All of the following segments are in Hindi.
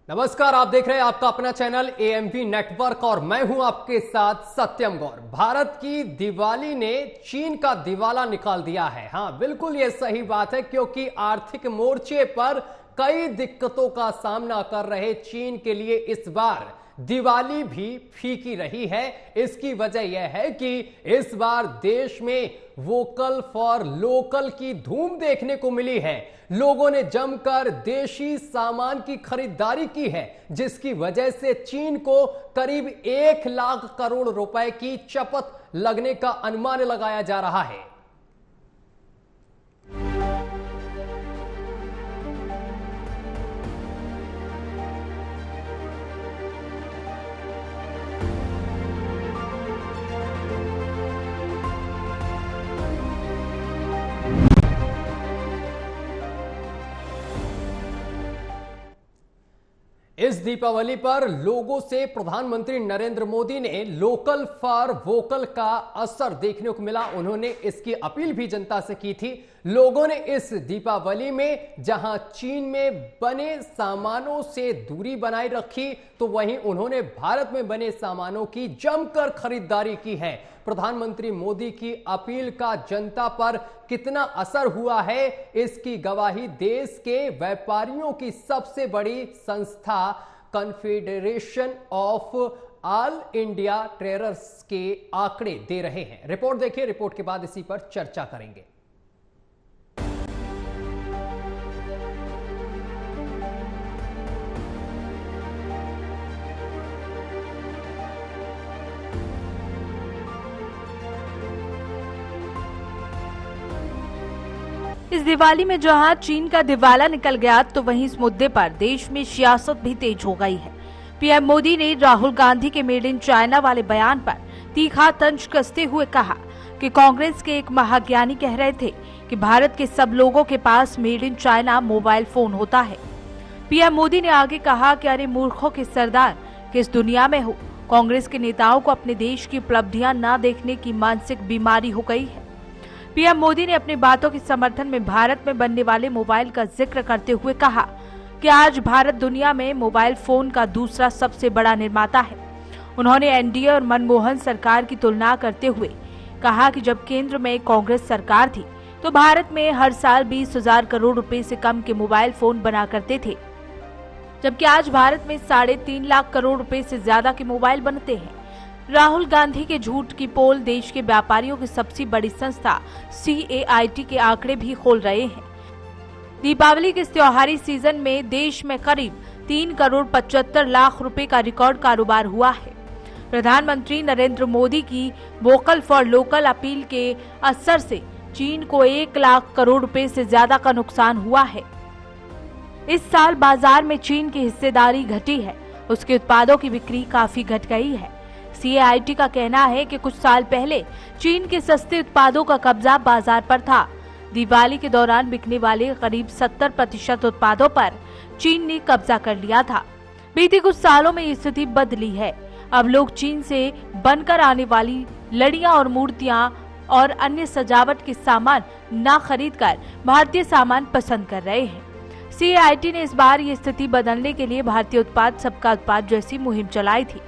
नमस्कार, आप देख रहे हैं आपका अपना चैनल एएमपी नेटवर्क और मैं हूं आपके साथ सत्यम गौर। भारत की दिवाली ने चीन का दिवाला निकाल दिया है। हां, बिल्कुल ये सही बात है, क्योंकि आर्थिक मोर्चे पर कई दिक्कतों का सामना कर रहे चीन के लिए इस बार दिवाली भी फीकी रही है। इसकी वजह यह है कि इस बार देश में वोकल फॉर लोकल की धूम देखने को मिली है। लोगों ने जमकर देशी सामान की खरीदारी की है, जिसकी वजह से चीन को करीब 1 लाख करोड़ रुपए की चपत लगने का अनुमान लगाया जा रहा है। इस दीपावली पर लोगों से प्रधानमंत्री नरेंद्र मोदी ने लोकल फॉर वोकल का असर देखने को मिला। उन्होंने इसकी अपील भी जनता से की थी। लोगों ने इस दीपावली में जहां चीन में बने सामानों से दूरी बनाए रखी, तो वहीं उन्होंने भारत में बने सामानों की जमकर खरीदारी की है। प्रधानमंत्री मोदी की अपील का जनता पर कितना असर हुआ है, इसकी गवाही देश के व्यापारियों की सबसे बड़ी संस्था confederation of all India traders के आंकड़े दे रहे हैं। रिपोर्ट देखिए, रिपोर्ट के बाद इसी पर चर्चा करेंगे। इस दिवाली में जहां चीन का दिवाला निकल गया, तो वहीं इस मुद्दे पर देश में सियासत भी तेज हो गई है। पीएम मोदी ने राहुल गांधी के मेड इन चाइना वाले बयान पर तीखा तंज कसते हुए कहा कि कांग्रेस के एक महाज्ञानी कह रहे थे कि भारत के सब लोगों के पास made in China mobile phone होता है। पीएम मोदी ने आगे कहा कि अरे मूर्खों के सरदार, किस दुनिया में हो? कांग्रेस के नेताओं को अपने देश की उपलब्धियां न देखने की मानसिक बीमारी हो गई है। पीएम मोदी ने अपनी बातों के समर्थन में भारत में बनने वाले मोबाइल का जिक्र करते हुए कहा कि आज भारत दुनिया में मोबाइल फोन का दूसरा सबसे बड़ा निर्माता है। उन्होंने एनडीए और मनमोहन सरकार की तुलना करते हुए कहा कि जब केंद्र में कांग्रेस सरकार थी, तो भारत में हर साल 20,000 करोड़ रुपए से कम के मोबाइल फोन बना करते थे, जबकि आज भारत में 3.5 लाख करोड़ रुपए से ज्यादा के मोबाइल बनते हैं। राहुल गांधी के झूठ की पोल देश के व्यापारियों की सबसे बड़ी संस्था CAIT के आंकड़े भी खोल रहे हैं। दीपावली के इस त्योहारी सीजन में देश में करीब 3,75 लाख रुपए का रिकॉर्ड कारोबार हुआ है। प्रधानमंत्री नरेंद्र मोदी की वोकल फॉर लोकल अपील के असर से चीन को 1 लाख करोड़ रुपए से ज्यादा का नुकसान हुआ है। इस साल बाजार में चीन की हिस्सेदारी घटी है, उसके उत्पादों की बिक्री काफी घट गई है। CAIT का कहना है कि कुछ साल पहले चीन के सस्ते उत्पादों का कब्जा बाजार पर था। दिवाली के दौरान बिकने वाले करीब 70% उत्पादों पर चीन ने कब्जा कर लिया था। बीते कुछ सालों में ये स्थिति बदली है। अब लोग चीन से बनकर आने वाली लड़ियां और मूर्तियां और अन्य सजावट के सामान न खरीदकर भारतीय सामान पसंद कर रहे हैं। CAIT ने इस बार ये स्थिति बदलने के लिए भारतीय उत्पाद सबका उत्पाद जैसी मुहिम चलाई थी।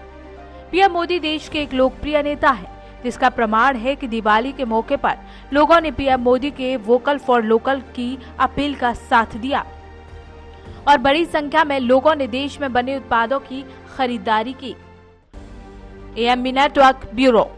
पीएम मोदी देश के एक लोकप्रिय नेता है, जिसका प्रमाण है कि दिवाली के मौके पर लोगों ने पीएम मोदी के वोकल फॉर लोकल की अपील का साथ दिया और बड़ी संख्या में लोगों ने देश में बने उत्पादों की खरीदारी की। AMP network bureau.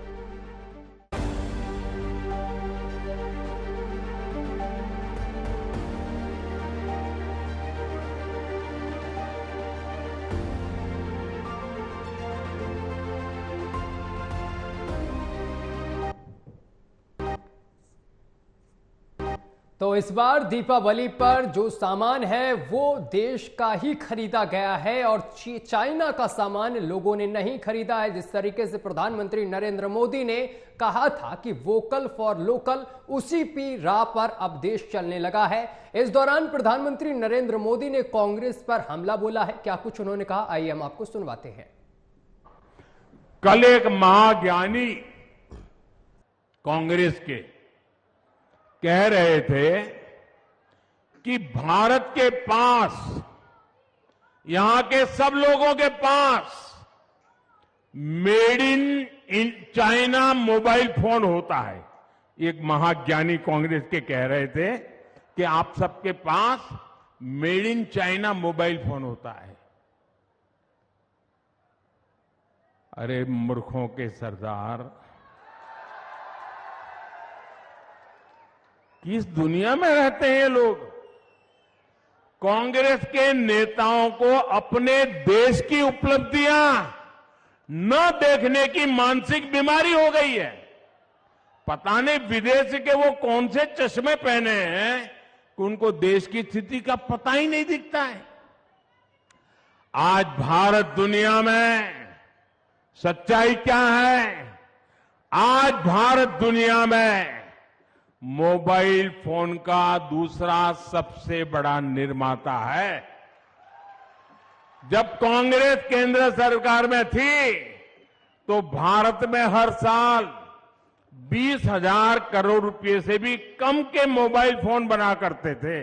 तो इस बार दीपावली पर जो सामान है वो देश का ही खरीदा गया है और चाइना का सामान लोगों ने नहीं खरीदा है। जिस तरीके से प्रधानमंत्री नरेंद्र मोदी ने कहा था कि वोकल फॉर लोकल, उसी की राह पर अब देश चलने लगा है। इस दौरान प्रधानमंत्री नरेंद्र मोदी ने कांग्रेस पर हमला बोला है। क्या कुछ उन्होंने कहा, आइए हम आपको सुनवाते हैं। कल एक महाज्ञानी कांग्रेस के कह रहे थे कि भारत के पास यहां के सब लोगों के पास made in China mobile phone होता है। एक महाज्ञानी कांग्रेस के कह रहे थे कि आप सबके पास made in China mobile phone होता है। अरे मूर्खों के सरदार, किस दुनिया में रहते हैं ये लोग? कांग्रेस के नेताओं को अपने देश की उपलब्धियां न देखने की मानसिक बीमारी हो गई है। पता नहीं विदेश के वो कौन से चश्मे पहने हैं कि उनको देश की स्थिति का पता ही नहीं दिखता है। आज भारत दुनिया में सच्चाई क्या है? आज भारत दुनिया में मोबाइल फोन का दूसरा सबसे बड़ा निर्माता है। जब कांग्रेस केंद्र सरकार में थी तो भारत में हर साल 20,000 करोड़ रुपए से भी कम के मोबाइल फोन बना करते थे।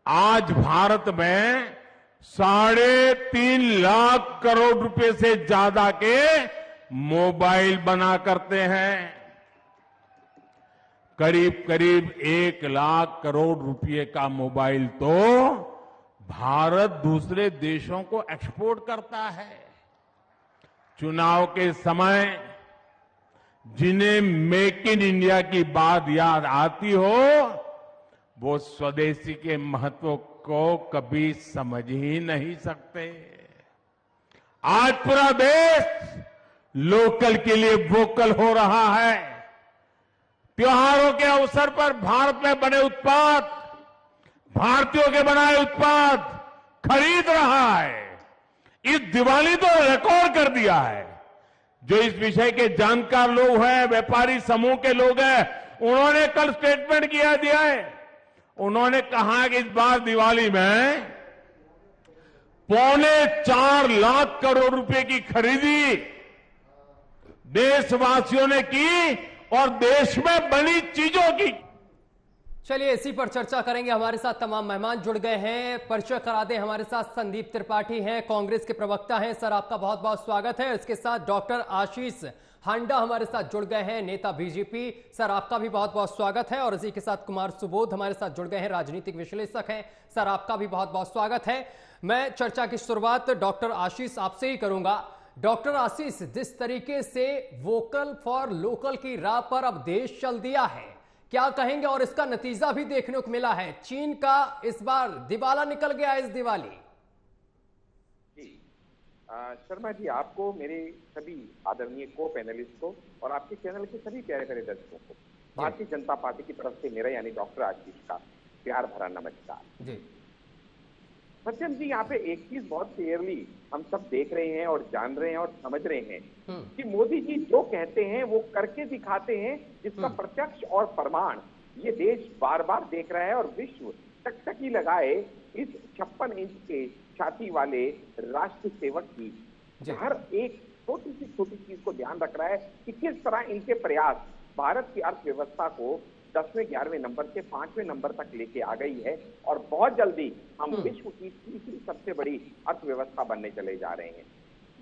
आज भारत में 3.5 लाख करोड़ रुपए से ज्यादा के मोबाइल बना करते हैं। करीब करीब 1 लाख करोड़ रुपए का मोबाइल तो भारत दूसरे देशों को एक्सपोर्ट करता है। चुनाव के समय जिन्हें मेक इन इंडिया की बात याद आती हो, वो स्वदेशी के महत्व को कभी समझ ही नहीं सकते। आज पूरा देश लोकल के लिए वोकल हो रहा है। त्योहारों के अवसर पर भारत में बने उत्पाद, भारतीयों के बनाए उत्पाद खरीद रहा है। इस दिवाली तो रिकॉर्ड कर दिया है। जो इस विषय के जानकार लोग हैं, व्यापारी समूह के लोग हैं, उन्होंने कल स्टेटमेंट दिया है। उन्होंने कहा कि इस बार दिवाली में 4.25 लाख करोड़ रुपए की खरीदी देशवासियों ने की और देश में बनी चीजों की। चलिए इसी पर चर्चा करेंगे। हमारे साथ तमाम मेहमान जुड़ गए हैं। परिचय करा दें, हमारे साथ संदीप त्रिपाठी हैं, कांग्रेस के प्रवक्ता हैं। सर आपका बहुत बहुत स्वागत है। इसके साथ डॉक्टर आशीष हांडा हमारे साथ जुड़ गए हैं, नेता बीजेपी। सर आपका भी बहुत बहुत स्वागत है। और इसी के साथ कुमार सुबोध हमारे साथ जुड़ गए हैं, राजनीतिक विश्लेषक हैं। सर आपका भी बहुत बहुत स्वागत है। मैं चर्चा की शुरुआत डॉक्टर आशीष आपसे ही करूंगा। डॉक्टर आशीष, जिस तरीके से वोकल फॉर लोकल की राह पर अब देश चल दिया है, क्या कहेंगे? और इसका नतीजा भी देखने को मिला है, चीन का इस बार दिवाला निकल गया इस दिवाली। जी शर्मा जी, आपको, मेरे सभी आदरणीय को पैनलिस्ट को और आपके चैनल के सभी प्यारे प्यारे दर्शकों को भारतीय जनता पार्टी की तरफ से मेरा यानी डॉक्टर आशीष का प्यार भरा नमस्कार। जी सत्यम जी, यहाँ पे एक चीज बहुत क्लियरली हम सब देख रहे हैं और जान रहे हैं और समझ रहे हैं कि मोदी जी जो कहते हैं वो करके दिखाते हैं, जिसका प्रत्यक्ष और प्रमाण ये देश बार बार देख रहा है। और विश्व टकटकी लगाए इस 56 इंच के छाती वाले राष्ट्र सेवक की हर एक छोटी चीज को ध्यान रख रहा है कि किस तरह इनके प्रयास भारत की अर्थव्यवस्था को 10वें 11वें नंबर से 5वें नंबर तक लेके आ गई है। और बहुत जल्दी हम विश्व की तीसरी सबसे बड़ी अर्थव्यवस्था बनने चले जा रहे हैं।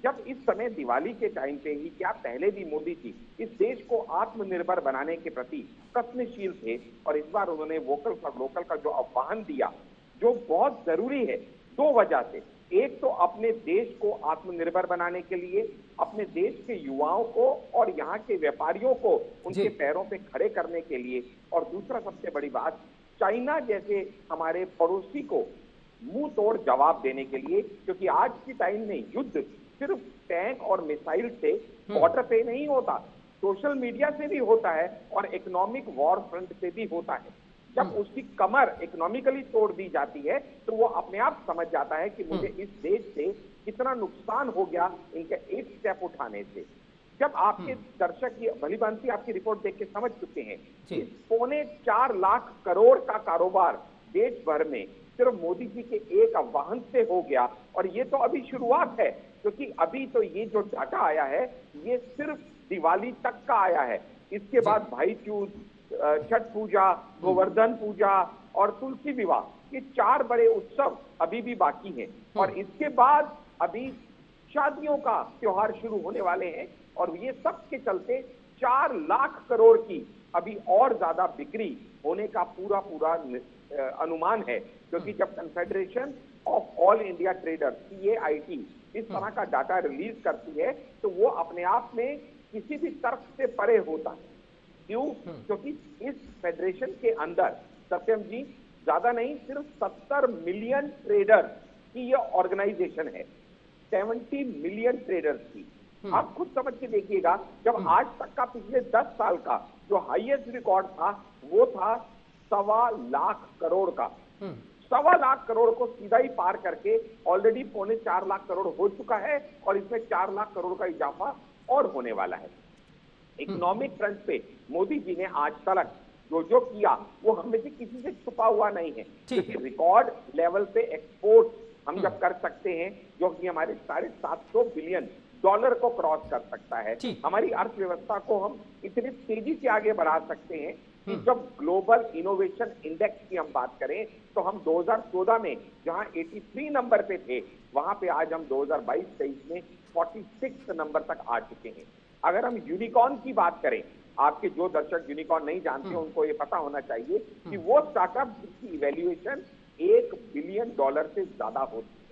जब इस समय दिवाली के टाइम पे ही, क्या पहले भी मोदी जी इस देश को आत्मनिर्भर बनाने के प्रति प्रयत्नशील थे। और इस बार उन्होंने वोकल फॉर लोकल का जो आह्वान दिया, जो बहुत जरूरी है 2 वजह से। एक तो अपने देश को आत्मनिर्भर बनाने के लिए, अपने देश के युवाओं को और यहाँ के व्यापारियों को उनके पैरों पे खड़े करने के लिए। और दूसरा सबसे बड़ी बात, चाइना जैसे हमारे पड़ोसी को मुंह तोड़ जवाब देने के लिए, क्योंकि आज की टाइम में युद्ध सिर्फ टैंक और मिसाइल से बॉर्डर पे नहीं होता, सोशल मीडिया से भी होता है और इकोनॉमिक वॉर फ्रंट से भी होता है। जब उसकी कमर इकोनॉमिकली तोड़ दी जाती है तो वो अपने आप समझ जाता है कि मुझे इस देश से कितना नुकसान हो गया इनके एक स्टेप उठाने से। जब आपके दर्शक ये भली भांति आपकी रिपोर्ट देख के समझ चुके हैं, 4.25 लाख करोड़ का कारोबार देश भर में सिर्फ मोदी जी के एक आह्वान से हो गया। और ये तो अभी शुरुआत है, क्योंकि अभी तो ये जो डाटा आया है ये सिर्फ दिवाली तक का आया है। इसके बाद भाई दूज, छठ पूजा, गोवर्धन पूजा और तुलसी विवाह, के 4 बड़े उत्सव अभी भी बाकी हैं और इसके बाद अभी शादियों का त्योहार शुरू होने वाले हैं और ये सब के चलते 4 लाख करोड़ की अभी और ज्यादा बिक्री होने का पूरा अनुमान है, क्योंकि जब confederation of all India traders CAIT इस तरह का डाटा रिलीज करती है तो वो अपने आप में किसी भी तर्क से परे होता है। क्यों? क्योंकि इस फेडरेशन के अंदर सत्यम जी ज्यादा नहीं, सिर्फ 70 मिलियन ट्रेडर्स की ये ऑर्गेनाइजेशन है, 70 मिलियन ट्रेडर्स की। आप खुद समझ के देखिएगा, जब आज तक का पिछले 10 साल का जो हाईएस्ट रिकॉर्ड था वो था 1.25 लाख करोड़ का। 1.25 लाख करोड़ को सीधा ही पार करके ऑलरेडी 3.25 लाख करोड़ हो चुका है और इसमें 4 लाख करोड़ का इजाफा और होने वाला है। इकोनॉमिक फ्रंट पे मोदी जी ने आज तक जो किया वो हमें से किसी से छुपा हुआ नहीं है, क्योंकि रिकॉर्ड लेवल पे एक्सपोर्ट हम जब कर सकते हैं जो कि हमारे $750 बिलियन को क्रॉस कर सकता है, हमारी अर्थव्यवस्था को हम इतनी तेजी से आगे बढ़ा सकते हैं कि जब ग्लोबल इनोवेशन इंडेक्स की हम बात करें तो हम 2014 में जहां 83 नंबर पे थे वहां पे आज हम 2022-23 में 46 नंबर तक आ चुके हैं। अगर हम यूनिकॉर्न की बात करें, आपके जो दर्शक यूनिकॉर्न नहीं जानते उनको ये पता होना चाहिए कि वो स्टार्टअप जिसकी इवैल्यूएशन $1 बिलियन से ज्यादा होती है,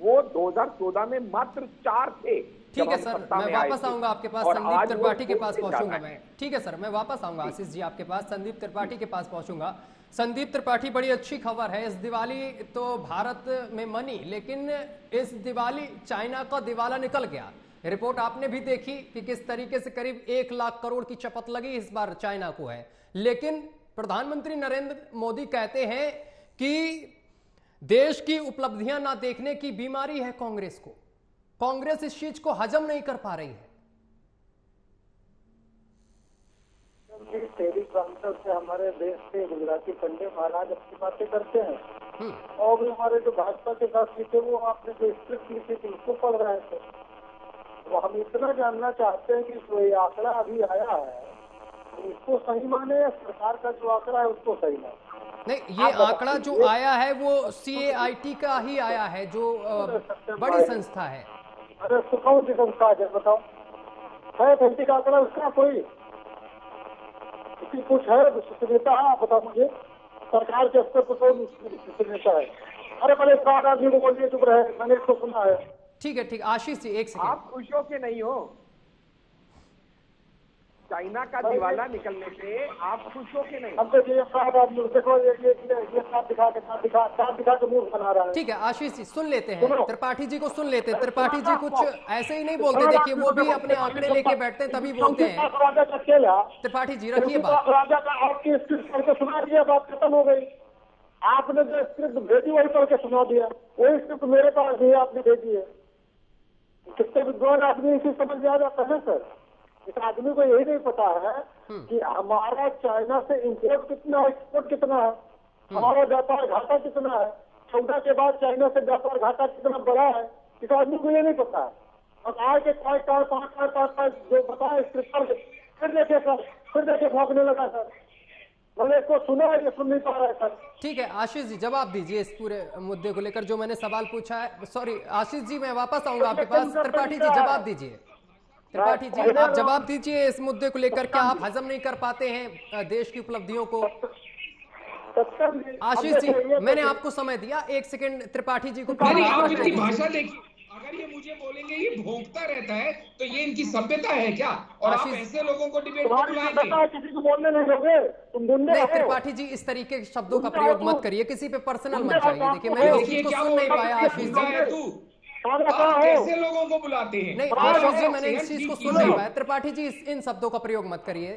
वो 2014 में मात्र 4 थे। ठीक है सर, मैं वापस आऊंगा आपके पास, संदीप त्रिपाठी के पास पहुंचूंगा मैं। ठीक है सर, मैं वापस आऊंगा आशीष जी आपके पास, संदीप त्रिपाठी के पास पहुंचूंगा। संदीप त्रिपाठी, बड़ी अच्छी खबर है, इस दिवाली तो भारत में मनी, लेकिन इस दिवाली चाइना का दिवाला निकल गया। रिपोर्ट आपने भी देखी कि किस तरीके से करीब 1 लाख करोड़ की चपत लगी इस बार चाइना को है। लेकिन प्रधानमंत्री नरेंद्र मोदी कहते हैं कि देश की उपलब्धियां ना देखने की बीमारी है कांग्रेस को, कांग्रेस इस चीज को हजम नहीं कर पा रही है। टेलीकांफ्रेंस से हमारे देश के गुजराती पंडित महाराज अपनी बातें करते हैं और हमारे जो भाजपा के साथी थे वो आपने जो स्क्रिप्ट लिखी थी उसको पढ़ रहे थे। तो हम इतना जानना चाहते हैं कि जो ये आंकड़ा अभी आया है इसको सही माने या सरकार का जो आंकड़ा है उसको सही माने? नहीं, ये आंकड़ा जो आया है वो CAIT का ही आया है, जो बड़ी संस्था है। अरे कौन सी संस्था है बताओ, है फैंसी का आंकड़ा उसका कोई कुछ है विश्वसनीयता? आप बताओ मुझे, सरकार के स्तर पर कौन विश्वसनीयता है? अरे पहले 7 आदमी को बोलिए चुप रहे, मैंने इसको सुना है। ठीक है, ठीक, आशीष जी एक सेकंड। आप खुश हो के नहीं हो चाइना का दिवाला निकलने से? आप खुश हो के नहीं? अब देखिए 7 आदमी देखो, ये दिखा के मुंह बना रहा है। ठीक है आशीष जी, सुन लेते हैं त्रिपाठी जी को, सुन लेते हैं। त्रिपाठी जी कुछ ऐसे ही नहीं बोलते, देखिए वो भी अपने आंकड़े लेके बैठते हैं तभी बोलते हैं। त्रिपाठी जी रखिए बात। राजा का आपकी स्क्रिप्ट पढ़ के सुना दिया, बात खत्म हो गई। आपने जो स्क्रिप्ट भेजी वही पढ़ के सुना दिया, वही स्क्रिप्ट मेरे पास भी आपने भेजी है। कितने विद्वान आदमी इसे समझ में आ जाता है सर? इस आदमी को यही नहीं पता है कि हमारा चाइना से इंपोर्ट कितना है, एक्सपोर्ट कितना है, हमारा व्यापार घाटा कितना है, 14 के बाद चाइना से व्यापार घाटा कितना बड़ा है, इस आदमी को ये नहीं पता है। और आज के 5 जो बताए फिर देखे भागने लगा सर। मैंने इसको सुना है, ये सुन नहीं पा रहा है सर। ठीक है आशीष जी, जवाब दीजिए इस पूरे मुद्दे को लेकर जो मैंने सवाल पूछा है। सॉरी आशीष जी, मैं वापस आऊंगा आपके पास। त्रिपाठी जी जवाब दीजिए, त्रिपाठी जी आप जवाब दीजिए इस मुद्दे को लेकर, क्या आप हजम नहीं कर पाते हैं देश की उपलब्धियों को? आशीष जी मैंने आपको समय दिया, 1 सेकंड त्रिपाठी जी को। आप इनकी भाषा देखिए, अगर ये मुझे बोलेंगे ये भोंकता रहता है तो ये इनकी सभ्यता है क्या? और आप ऐसे लोगों को डिबेट में बुलाएंगे? किसी को बोलने नहीं दोगे तुम? नहीं त्रिपाठी जी, इस तरीके के शब्दों का प्रयोग मत करिए, किसी पे पर्सनल मत जाइए। देखिए मैं इस चीज को सुन नहीं पाया आशीष जी। कैसे लोगों को बुलाते हैं? नहीं आशीष जी, मैंने इस चीज को सुन नहीं पाया। त्रिपाठी जी इन शब्दों का प्रयोग मत करिए,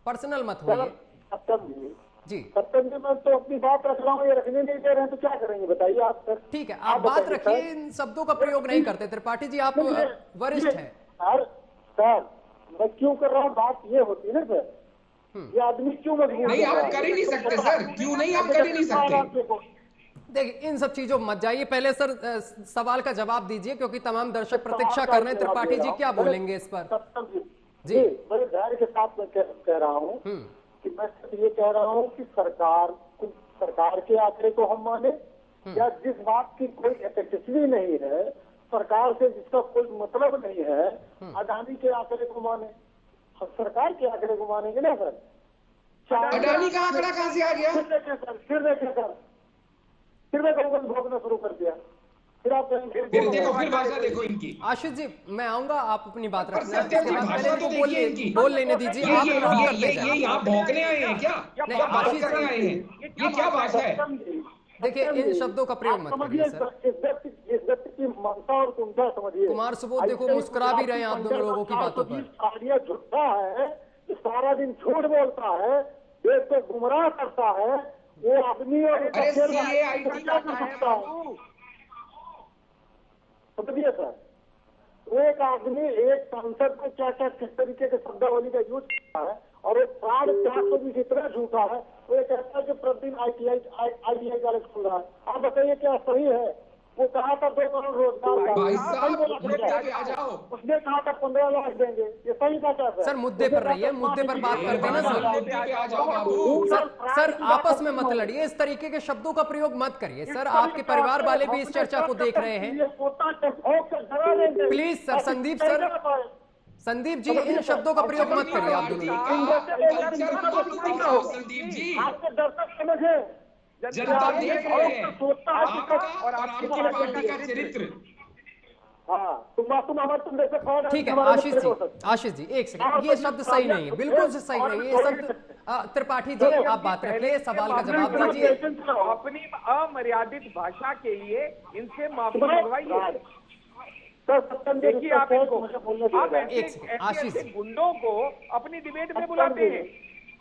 पर्सनल मत होइए जी। सत्यम जी मैं तो अपनी बात रख रहा हूँ, ये रखने नहीं दे रहे हैं तो क्या करेंगे बताइए आप सर? ठीक है आप बात रखिए, इन शब्दों का प्रयोग नहीं करते। त्रिपाठी जी आप वरिष्ठ हैं। सर मैं क्यों कर रहा हूँ, बात ये होती है ना सर, ये आदमी क्यों मजबूर? नहीं आप कर ही नहीं सकते सर, क्यों नहीं आप कर ही नहीं सकते? देखिए इन सब चीजों मत जाइए, पहले सर सवाल का जवाब दीजिए क्योंकि तमाम दर्शक प्रतीक्षा कर रहे हैं। त्रिपाठी जी क्या बोलेंगे इस पर? जी बड़े धैर्य के साथ मैं कह रहा हूँ कि मैं सिर्फ ये कह रहा हूँ कि सरकार को सरकार के आंकड़े को हम माने, या जिस बात की कोई एफिशिएंसी नहीं है, सरकार से जिसका कोई मतलब नहीं है, अडानी के आंकड़े को माने? हम सरकार के आंकड़े को मानेंगे ना सर। अडानी का आंकड़ा कहां से आ गया? फिर देखो भोगना शुरू कर दिया। फिर आप फिर देखो, फिर भाषा देखो इनकी। आशीष जी मैं आऊंगा, आप अपनी बात रखना। सत्या जी, भाषा तो देखिए इनकी। बोल लेने दीजिए। आप ये यहाँ भौंकने आए हैं क्या? नहीं, क्या बात आशीष करने आए हैं? ये क्या भाषा है? देखिए इन शब्दों का प्रयोग मत करिए सर। इस व्यक्ति की मनसा और कुंठा समझिए। कुमार सुबोध देखो मुस्कुरा भी रहे हैं आप दोनों लोगों की बातों पर। झूठा है, सारा दिन झूठ बोलता है, देश को गुमराह करता है, वो आदमी और अरे CAIT क्या कर सकता है? समझिए सर, वो एक आदमी एक सांसद को क्या क्या किस तरीके के शब्दावली का यूज करता है, और एक 450 भी जितना झूठा है, वो ये कहता है कि प्रतिदिन ITI कॉलेज खुल रहा है। आप बताइए क्या सही है? वो कहा था 2 करोड़ रोजगार, भाई साहब मुद्दे पे आ जाओ। उसने कहा था 15 लाख देंगे। ये सही था क्या सर? मुद्दे पर रहिए, मुद्दे पर बात करते हैं ना सर। मुद्दे पे आ जाओ बाबू। सर आपस में मत लड़िए, इस तरीके के शब्दों का प्रयोग मत करिए सर। आपके परिवार वाले भी इस चर्चा को देख रहे हैं। Please sir. संदीप जी इन शब्दों का प्रयोग मत करिए आप दोनों। संदीप जी, आपके दर्शक समझे, जनता देख रहे हैं आपका और आपकी पार्टी का चरित्र। हाँ, तुम जैसे ठीक है आशीष जी एक सेकंड, ये शब्द सही नहीं है, बिल्कुल से सही नहीं है ये शब्द। त्रिपाठी जी आप बात रखिए, सवाल का जवाब दीजिए। अपनी अमर्यादित भाषा के लिए इनसे माफी मंगवाइए। देखिए आप इनको, आप ऐसे गुंडों को अपनी डिबेट में बुलाते हैं,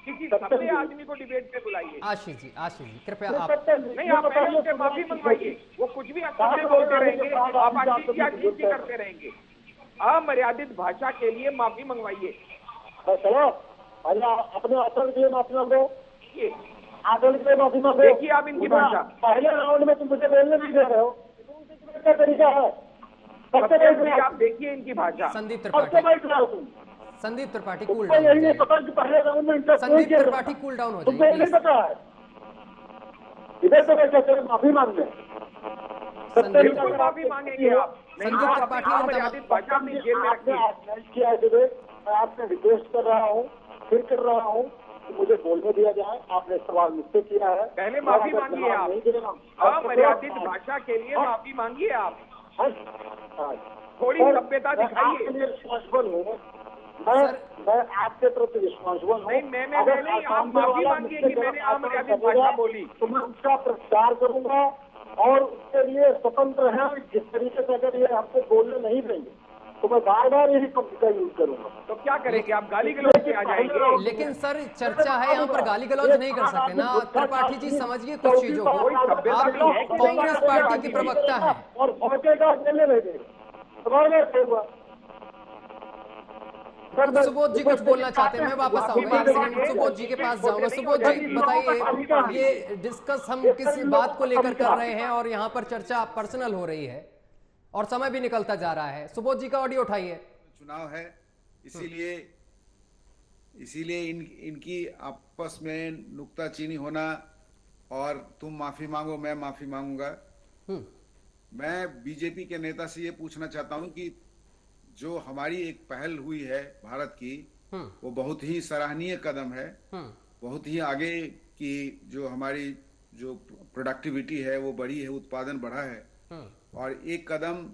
किसी सभ्य आदमी को डिबेट में बुलाइए। आशीष जी कृपया आप नहीं, आप पहले उनसे माफी मंगवाइए। वो कुछ भी अच्छे से बोलते रहेंगे, आप आशीष करते रहेंगे। अमर्यादित भाषा के लिए माफी मंगवाइए। चलो अपने आचरण के लिए माफी मांगो, आचरण के लिए माफी मांगो। देखिए आप इनकी भाषा, पहले राउंड में तुम मुझे बोलने नहीं दे रहे हो, क्या तरीका है? आप देखिए इनकी भाषा। संदीप त्रिपाठी कूल यही डाउन। नहीं पता कि पहले राउंड में संदीप त्रिपाठी कूल डाउन हो तुमको ये नहीं जाइए। पता है? इधर तो कैसे माफी मांग ले? बिल्कुल माफी मांगेंगे आप। संदीप त्रिपाठी अमर्यादित भाषा अपनी जेब में रखिए। किया है डिबेट, मैं आपसे रिक्वेस्ट कर रहा हूँ, फिर कर रहा हूँ कि मुझे बोलने दिया जाए। आपने सवाल मुझसे किया है, पहले माफी मांगिए आप। अमर्यादित भाषा के लिए माफी मांगिए आप। थोड़ी सभ्यता दिखाइए। रिस्पॉन्सिबल हूँ मैं आपके प्रति रिस्पॉन्सिबल हूँ। नहीं, आप माफी मांगिए कि मैंने अमर्यादित भाषा बोली, तो मैं उसका प्रचार करूंगा और उसके लिए स्वतंत्र है। जिस तरीके से अगर ये आपको बोलने नहीं देंगे तो मैं बार बार यही शब्द का यूज करूंगा। तो क्या करेंगे आप? गाली गलौज पे आ जाएंगे। लेकिन सर चर्चा है, यहाँ पर गाली गलौज नहीं कर सकते ना। त्रिपाठी जी समझिए कुछ चीजों को, आप कांग्रेस पार्टी के प्रवक्ता है और भौंकेगा बोलने नहीं देगा। सुबोध जी कुछ बोलना चाहते हैं, मैं वापस आऊंगा। एक सेकंड सुबोध जी के पास जाऊंगा। सुबोध जी बताइए, ये डिस्कस हम किस बात को लेकर कर रहे हैं और यहाँ पर चर्चा पर्सनल हो रही है और समय भी निकलता जा रहा है। सुबोध जी का ऑडियो उठाइए। चुनाव है, इसीलिए इनकी आपस में नुक्ताचीनी होना और तुम माफी मांगो मैं माफी मांगूंगा। मैं बीजेपी के नेता से ये पूछना चाहता हूं कि जो हमारी एक पहल हुई है भारत की, वो बहुत ही सराहनीय कदम है। बहुत ही आगे की जो हमारी जो प्रोडक्टिविटी है वो बढ़ी है, उत्पादन बढ़ा है और एक कदम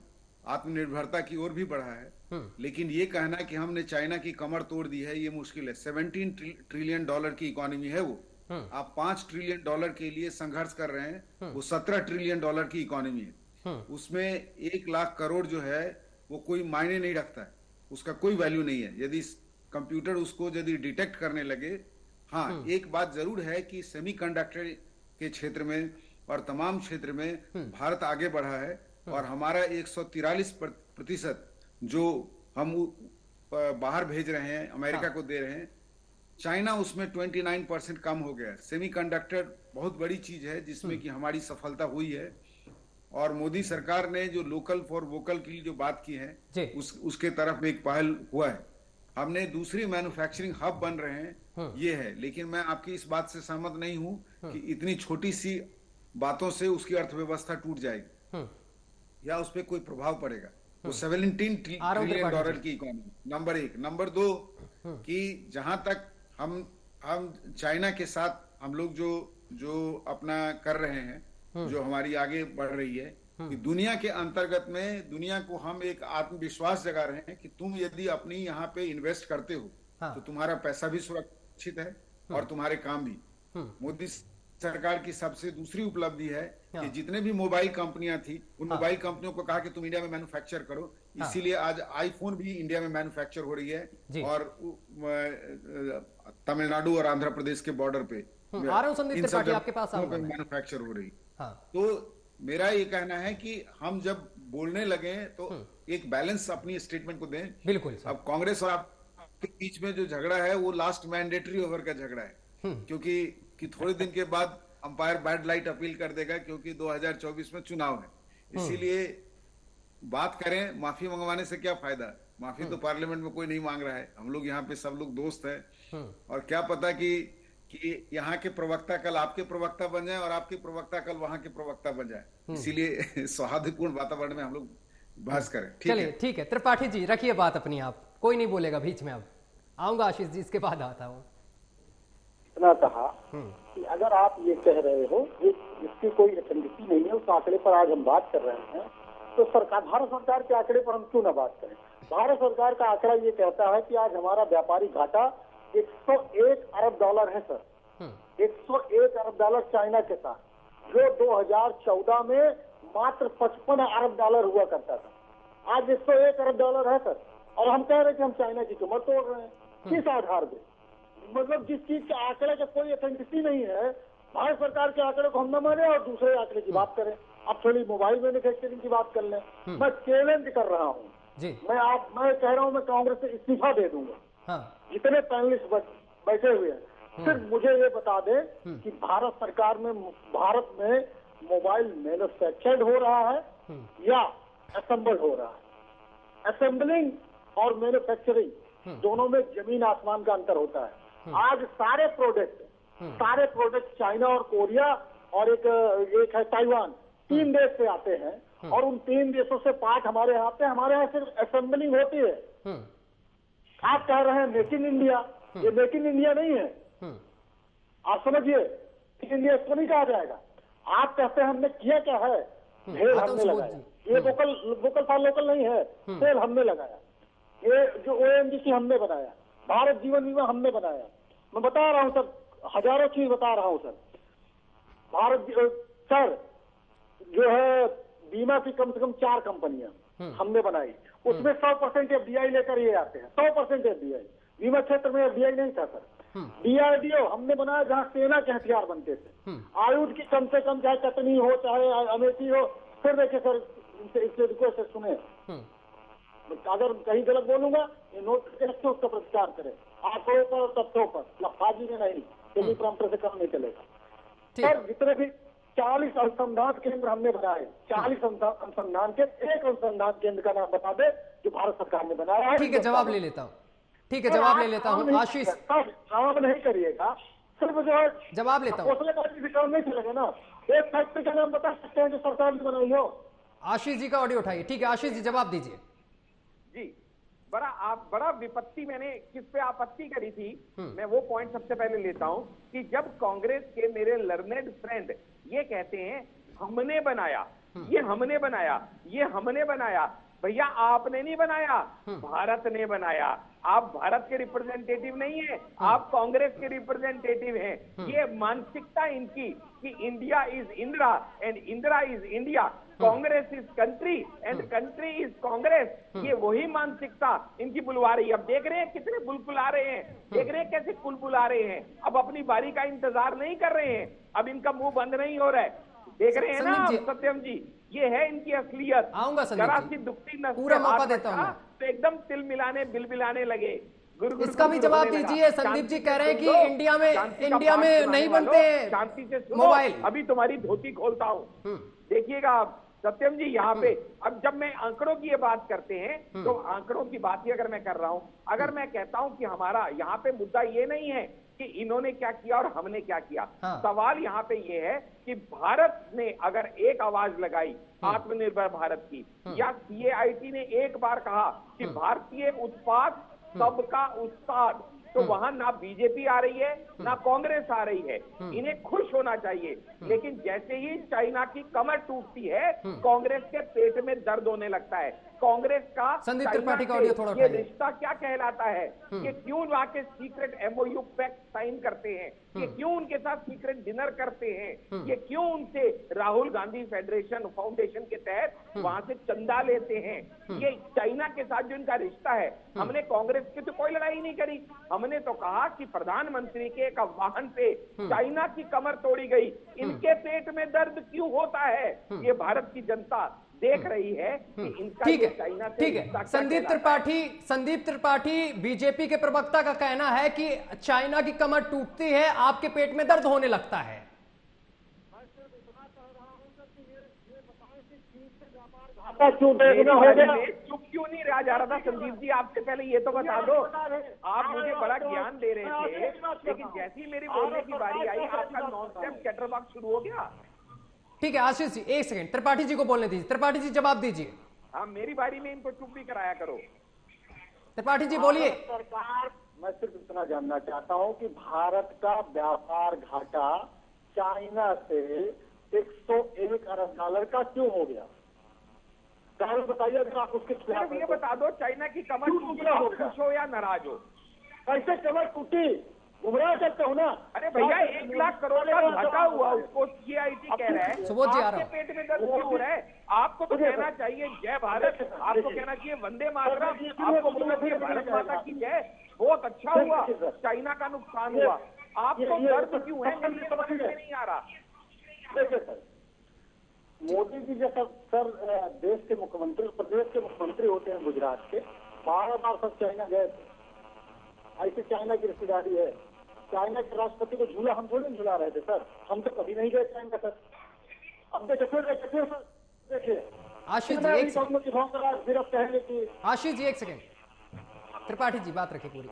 आत्मनिर्भरता की ओर भी बढ़ा है। लेकिन ये कहना कि हमने चाइना की कमर तोड़ दी है, ये मुश्किल है। 17 ट्रिलियन डॉलर की इकोनॉमी है वो। आप 5 ट्रिलियन डॉलर के लिए संघर्ष कर रहे हैं, वो 17 ट्रिलियन डॉलर की इकोनॉमी है। उसमें 1 लाख करोड़ जो है वो कोई मायने नहीं रखता है, उसका कोई वैल्यू नहीं है यदि कंप्यूटर उसको यदि डिटेक्ट करने लगे। हाँ, एक बात जरूर है कि सेमीकंडक्टर के क्षेत्र में और तमाम क्षेत्र में भारत आगे बढ़ा है और हमारा 143% जो हम बाहर भेज रहे हैं, अमेरिका को दे रहे हैं, चाइना उसमें 29% कम हो गया है। सेमीकंडक्टर बहुत बड़ी चीज है जिसमें कि हमारी सफलता हुई है और मोदी सरकार ने जो लोकल फॉर वोकल की जो बात की है उसके तरफ में एक पहल हुआ है। हमने दूसरी मैन्युफैक्चरिंग हब बन रहे हैं, ये है। लेकिन मैं आपकी इस बात से सहमत नहीं हूं कि इतनी छोटी सी बातों से उसकी अर्थव्यवस्था टूट जाएगी या उस पर कोई प्रभाव पड़ेगा। वो 17 ट्रिलियन डॉलर की इकोनॉमी, नंबर 1। नंबर 2 कि जहां तक हम चाइना के साथ हम लोग जो अपना कर रहे हैं, जो हमारी आगे बढ़ रही है, कि दुनिया के अंतर्गत में दुनिया को हम एक आत्मविश्वास जगा रहे हैं कि तुम यदि अपनी यहाँ पे इन्वेस्ट करते हो तो तुम्हारा पैसा भी सुरक्षित है और तुम्हारे काम भी। मोदी सरकार की सबसे दूसरी उपलब्धि है कि जितने भी मोबाइल कंपनियां थी, उन मोबाइल कंपनियों को कहा कि तुम इंडिया में मैन्युफैक्चर करो। इसीलिए आज आईफोन भी इंडिया में मैन्युफैक्चर हो रही है और तमिलनाडु और आंध्र प्रदेश के बॉर्डर पे आपके पास मैन्युफैक्चर हो रही। तो मेरा ये कहना है कि हम जब बोलने लगे तो एक बैलेंस अपनी स्टेटमेंट को दें। बिल्कुल। अब कांग्रेस और आपके बीच में जो झगड़ा है वो लास्ट मैंडेटरी ओवर का झगड़ा है, क्योंकि थोड़े दिन के बाद अंपायर बैड लाइट अपील कर देगा, क्योंकि 2024 में चुनाव है। इसीलिए बात करें, माफी मंगवाने से क्या फायदा? माफी तो पार्लियामेंट में कोई नहीं मांग रहा है। हम लोग यहाँ पे सब लोग दोस्त हैं और क्या पता कि यहाँ के प्रवक्ता कल आपके प्रवक्ता बन जाए और आपके प्रवक्ता कल वहां के प्रवक्ता बन जाए। इसीलिए सौहार्दपूर्ण वातावरण में हम लोग बहस करें। चलिए ठीक है त्रिपाठी जी, रखिए बात अपनी, आप कोई नहीं बोलेगा बीच में। अब आऊंगा आशीष जी, इसके बाद आता हूँ। इतना कहा कि अगर आप ये कह रहे हो इसकी कोई अथेंटिसिटी नहीं है, उस आंकड़े पर आज हम बात कर रहे हैं, तो सरकार, भारत सरकार के आंकड़े पर हम क्यों ना बात करें? भारत सरकार का आंकड़ा ये कहता है कि आज हमारा व्यापारी घाटा 101 अरब डॉलर है सर। 101 अरब डॉलर चाइना के साथ, जो 2014 में मात्र 55 अरब डॉलर हुआ करता था। आज 101 अरब डॉलर है सर, और हम कह रहे हैं कि हम चाइना की कमर तोड़ रहे हैं। किस आधार पे? मतलब जिस चीज के आंकड़े का कोई अथेंटिसिटी नहीं है, भारत सरकार के आंकड़े को हम न माने और दूसरे आंकड़े की बात करें। अब थोड़ी मोबाइल मैन्युफैक्चरिंग की बात कर लें। मैं चैलेंज कर रहा हूँ, मैं कह रहा हूँ मैं कांग्रेस से इस्तीफा दे दूंगा। जितने पैनलिस्ट बैठे हुए हैं, सिर्फ मुझे ये बता दें कि भारत सरकार में, भारत में मोबाइल मैन्युफैक्चर्ड हो रहा है या असेंबल हो रहा है? असेंबलिंग और मैन्युफैक्चरिंग दोनों में जमीन आसमान का अंतर होता है। आज सारे प्रोडक्ट चाइना और कोरिया और एक है ताइवान, 3 देश से आते हैं और उन 3 देशों से पार्ट हमारे यहाँ आते हैं। हमारे यहाँ सिर्फ असेंबलिंग होती है। आप कह रहे हैं मेक इन इंडिया, ये मेक इन इंडिया नहीं है। आप समझिए, मेक इन इंडिया इसको नहीं कहा जाएगा। आप कहते हैं हमने किया क्या है? ढेर हमने लगाया। ये वोकल फॉर लोकल नहीं है, सेल हमने लगाया। ये जो ONGC हमने बनाया, भारत जीवन बीमा हमने बनाया। मैं बता रहा हूँ सर, हजारों चीज बता रहा हूँ सर। भारत सर जो है बीमा की कम से कम 4 कंपनियां हमने बनाई, उसमें 100% FDI लेकर ये आते हैं। 100% FDI। बीमा क्षेत्र में FDI नहीं था सर। DRDO हमने बनाया, जहाँ सेना के हथियार बनते थे। आयुध की कम से कम, चाहे कतनी हो चाहे अमेठी हो। फिर देखिए सर, इससे रिक्वेस्ट से सुने, अगर कहीं गलत बोलूंगा ये नोट करके उसका प्रतिकार करें, आंकड़ों पर और तथ्यों पर, लफाजी में नहीं। टेलीप्रॉम्प्टर से काम नहीं चलेगा सर। जितने भी 40 अनुसंधान केंद्र हमने बनाए, 40 अनुसंधान के एक अनुसंधान केंद्र का नाम बता दे जो भारत सरकार ने बनाया है। ठीक है, जवाब ले लेता हूँ। ठीक है, जवाब ले लेता हूँ आशीष। जवाब नहीं करिएगा, सिर्फ जो है जवाब लेता हूँ। काम नहीं चलेगा ना। एक फैक्ट्री का नाम बता सकते हैं जो सरकार ने बनाई हो। आशीष जी का ऑडियो उठाइए। ठीक है आशीष जी, जवाब दीजिए। जी, बड़ा विपत्ति मैंने किस पे आपत्ति करी थी, मैं वो पॉइंट सबसे पहले लेता हूं कि जब कांग्रेस के मेरे लर्नेड फ्रेंड ये कहते हैं हमने बनाया, ये हमने बनाया, ये हमने बनाया, भैया आपने नहीं बनाया, भारत ने बनाया। आप भारत के रिप्रेजेंटेटिव नहीं है, आप कांग्रेस के रिप्रेजेंटेटिव हैं। ये मानसिकता इनकी कि India is Indira and Indira is India, Congress is country and country is Congress, ये वही मानसिकता इनकी बुलवा रही है। अब देख रहे हैं कितने बुलबुल आ रहे हैं, देख रहे हैं कैसे बुलबुल आ रहे हैं। अब अपनी बारी का इंतजार नहीं कर रहे हैं, अब इनका मुंह बंद नहीं हो रहा है। देख रहे हैं ना सत्यम जी, ये है इनकी असलियत। आऊंगा जरा सी दुखती नस पूरा मौका देता हूं तो एकदम तिल मिलाने बिल मिलाने लगे। इसका भी जवाब दीजिए। संदीप जी कह रहे हैं कि इंडिया में नहीं बनते शांति से सुनो, मोबाइल। अभी तुम्हारी धोती खोलता हूँ, देखिएगा आप। सत्यम जी यहाँ पे अब जब मैं आंकड़ों की ये बात करते हैं तो आंकड़ों की बात ही अगर मैं कर रहा हूं, अगर मैं कहता हूं कि हमारा यहाँ पे मुद्दा ये नहीं है कि इन्होंने क्या किया और हमने क्या किया, सवाल यहाँ पे ये है कि भारत ने अगर एक आवाज लगाई आत्मनिर्भर भारत की, या CAIT ने एक बार कहा कि भारतीय उत्पाद सबका उस्ताद, तो वहां ना बीजेपी आ रही है ना कांग्रेस आ रही है। इन्हें खुश होना चाहिए, लेकिन जैसे ही चाइना की कमर टूटती है कांग्रेस के पेट में दर्द होने लगता है। कांग्रेस का संदीप चाइना त्रिपाठी का से ऑडियो थोड़ा ये उठाइए। रिश्ता क्या कहलाता है, कि क्यों वहां के सीक्रेट MOU पैक्ट साइन करते हैं, ये क्यों उनके साथ सीक्रेट डिनर करते हैं, ये क्यों उनसे राहुल गांधी फेडरेशन फाउंडेशन के तहत वहां से चंदा लेते हैं। ये चाइना के साथ जो इनका रिश्ता है, हमने कांग्रेस की तो कोई लड़ाई नहीं करी, हमने तो कहा कि प्रधानमंत्री के एक वाहन पे चाइना की कमर तोड़ी गई, इनके पेट में दर्द क्यों होता है, ये भारत की जनता देख रही है कि इनका ठीक ये है, चाइना से ठीक रिश्ता है। क्या संदीप त्रिपाठी बीजेपी के प्रवक्ता का कहना है कि चाइना की कमर टूटती है, आपके पेट में दर्द होने लगता है। क्यों देखना हो गया? चुप क्यों नहीं रहा जा रहा था संदीप जी? आपसे पहले ये तो बता दो, आप मुझे बड़ा ज्ञान दे रहे थे, लेकिन जैसी मेरी बोलने की बारी आई आपका नॉन स्टॉप चैटरबॉक्स शुरू हो गया। ठीक है आशीष जी, एक सेकंड, त्रिपाठी जी को बोलने दीजिए। त्रिपाठी जी जवाब दीजिए। हाँ, मेरी बारी में इनको चुप भी कराया करो। त्रिपाठी जी बोलिए। सरकार, मैं सिर्फ इतना जानना चाहता हूं कि भारत का व्यापार घाटा चाइना से 101 अरब डॉलर का क्यों हो गया? कारण बताइए, अगर आप उसके खिलाफ ये बता दो, चाइना की कमर टूटी, आप खुश हो या नाराज हो? कैसे कमर टूटी? गुमराह करते हो ना। अरे भैया 1 लाख करोड़ का घाटा हुआ, उसको CAIT कह रहा है, सुबोध जी आ रहा आपके पेट में दर्द क्यों हो रहा है? आपको तो कहना चाहिए जय भारत, आपको कहना चाहिए वंदे मातरम, आपको बोलना चाहिए भारत माता की जय। बहुत अच्छा हुआ, चाइना का नुकसान हुआ, आपको दर्द क्यों है? मुझे समझ में नहीं आ रहा। देखिए सर, मोदी जी जैसा सर देश के मुख्यमंत्री, प्रदेश के मुख्यमंत्री होते हैं गुजरात के, बार सब चाइना गए थे। ऐसे चाइना की रिश्तेदारी है। चाइना के राष्ट्रपति को झूला हम थोड़ी झुला रहे थे सर, हम तो कभी नहीं गए चाइना सर। अब देखिए आशीष जी एक सेकंड, सिर्फ कहेंगे कि आशीष जी एक सेकंड, त्रिपाठी जी बात रखिए पूरी।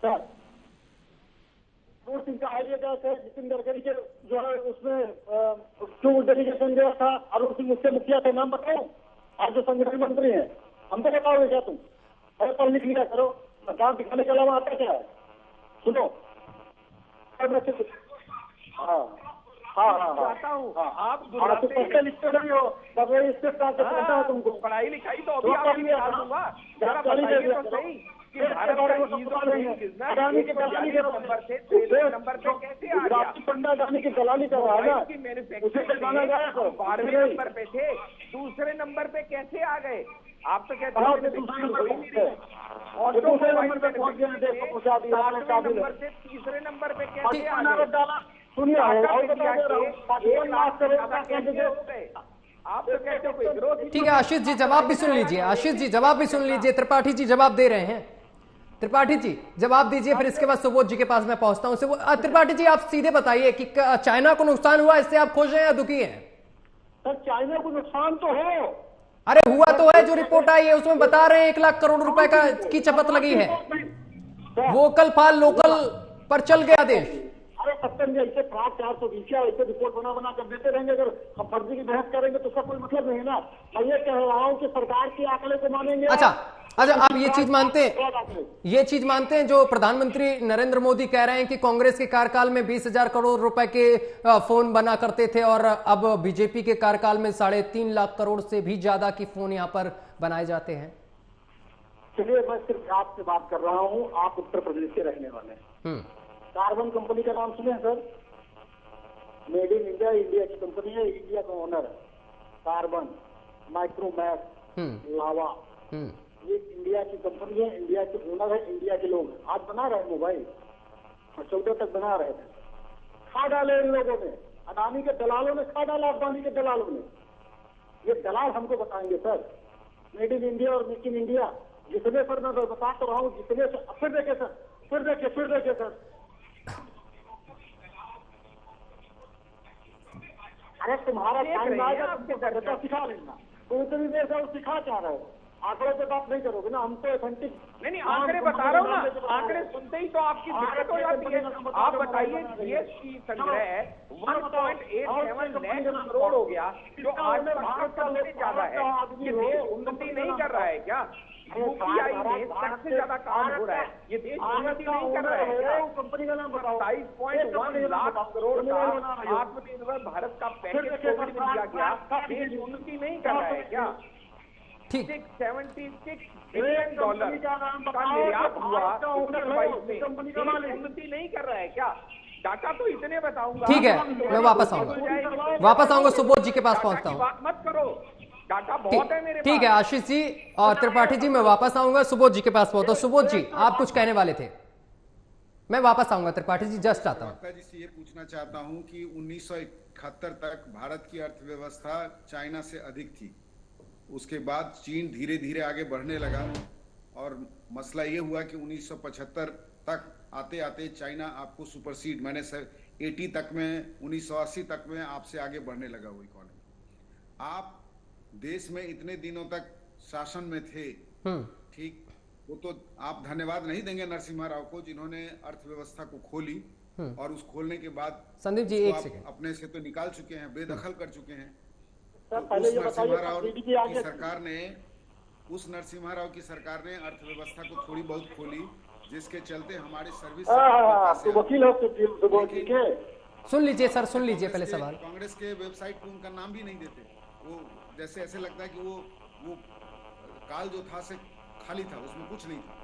सर सिंह का आइडिया क्या था? नितिन गडकरी के जो है उसमें जो डेलीगेशन गया था, अरुण सिंह उसके मुखिया थे, नाम बताओ आज जो संगठन मंत्री हैं, हमको बताओगे क्या तुम? अरे पढ़ लिख लिया करो, काम दिखाने के अलावा आता क्या है? सुनो, आप लिखते नहीं हो, तुमको पढ़ाई लिखाई तो अभी आप निकाल दूंगा, जरा बताइए तो सही कि भारत का नंबर से नंबर पे कैसे आ गया? पंडा गाने की दलाली कर रहा है ना, की मैन्युफैक्चरिंग 12वें नंबर पे थे, दूसरे नंबर पे कैसे आ गए? आप तो कहते हैं दूसरे नंबर से तीसरे नंबर पे कैसे आ गए? सुनिए, आप तो कहते हो कोई ग्रोथ। ठीक है आशीष जी जवाब भी सुन लीजिए, आशीष जी जवाब भी सुन लीजिए, त्रिपाठी जी जवाब दे रहे हैं। त्रिपाठी जी जवाब दीजिए, फिर इसके बाद सुबोध जी के पास मैं पहुंचता हूं। त्रिपाठी जी आप सीधे बताइए कि चाइना को नुकसान हुआ, इससे आप खुश हैं या दुखी हैं? सर चाइना को नुकसान तो हो, अरे हुआ तो है, जो रिपोर्ट आई है उसमें बता रहे हैं 1 लाख करोड़ रुपए की चपत लगी है। वोकल फॉर लोकल पर चल गया देश। अरे सत्यम जी, ऐसे 420 ऐसे रिपोर्ट बना कर देते रहेंगे, अगर हम फर्जी की बहस करेंगे तो उसका कोई मतलब नहीं ना। मैं ये कह रहा हूँ कि सरकार के आंकड़े को मानेंगे। अच्छा आप ये चीज मानते हैं जो प्रधानमंत्री नरेंद्र मोदी कह रहे हैं कि कांग्रेस के कार्यकाल में 20,000 करोड़ रुपए के फोन बना करते थे और अब बीजेपी के कार्यकाल में 3.5 लाख करोड़ से भी ज्यादा की फोन यहाँ पर बनाए जाते हैं? चलिए, मैं सिर्फ आपसे बात कर रहा हूँ, आप उत्तर प्रदेश के रहने वाले हैं। कार्बन कंपनी का नाम सुने sir? Made in India, India की कंपनी है, इंडिया का ओनर है। कार्बन, माइक्रोमैक्स, लावा, ये इंडिया की कंपनी है, इंडिया के ओनर है, इंडिया के लोग आज बना रहे मोबाइल और 14 तक बना रहे थे। खा डाले इन लोगों ने, अडानी के दलालों ने खा डाला, अफगानी के दलालों ने। ये दलाल हमको बताएंगे सर, मेड इन इंडिया और मेक इन इंडिया, जितने सर मैं बता तो रहा हूँ, जितने फिर देखे सर, फिर देखे सर, अरे तुम्हारा देख टाइम रहे हैं आएगा, आपके तुमको दर्शक। सिखा लेना। तो इतनी देर से वो सिखा क्या रहे हो? आंकड़ों पे बात नहीं करोगे ना, हमको ऑथेंटिक नहीं आंकड़े बता रहा हूँ ना, आंकड़े सुनते ही तो आपकी दिक्कत हो जाती है। आप बताइए जीएसटी संग्रह 1.87 लाख करोड़ हो गया, जो आज भारत का सबसे ज्यादा है। ये देश उन्नति नहीं कर रहा है क्या? यूपीआई में सबसे ज्यादा काम हो रहा है, ये देश उन्नति नहीं कर रहा है क्या? कंपनी का नाम बताओ। 27.1 लाख करोड़ का आत्मनिर्भर भारत का पैकेज कोविड में दिया गया, देश उन्नति नहीं कर रहा है क्या? ठीक। $76 बिलियन का निर्यात हुआ 2022 में, देश उन्नति नहीं कर रहा है क्या? डाटा तो इतने बताऊंगा। ठीक है, मैं वापस आऊंगा सुबोध जी के पास पहुंचता हूं। बात मत करो, डाटा बहुत है मेरे पास। ठीक है आशीष जी और त्रिपाठी जी, मैं वापस आऊंगा सुबोध जी के पास पहुंचता हूं। सुबोध जी आप कुछ कहने वाले थे, मैं वापस आऊंगा। त्रिपाठी जी जस्ट आता हूं। जी से ये पूछना चाहता हूं कि 1971 तक भारत की अर्थव्यवस्था चाइना से अधिक थी। उसके बाद चीन धीरे धीरे आगे बढ़ने लगा और मसला ये हुआ कि 1975 तक आते आते चाइना आपको सुपरसीड, मैंने 80 तक में 1980 तक में आपसे आगे बढ़ने लगा वो इकोनॉमी। आप देश में इतने दिनों तक शासन में थे, ठीक, वो तो आप धन्यवाद नहीं देंगे नरसिम्हा राव को जिन्होंने अर्थव्यवस्था को खोली और उस खोलने के बाद संदीप जी एक सेकंड, अपने से तो निकाल चुके हैं, बेदखल कर चुके हैं। पहले ये बताइए की सरकार ने, उस नरसिम्हा राव की सरकार ने अर्थव्यवस्था को थोड़ी बहुत खोली, जिसके चलते हमारे सर्विस तो वकील हो सुबोध जी के। सुन लीजिए सर, सुन लीजिए पहले सवाल। कांग्रेस के वेबसाइट पे उनका नाम भी नहीं देते, वो जैसे ऐसे लगता है कि वो काल जो था से खाली था, उसमें कुछ नहीं था।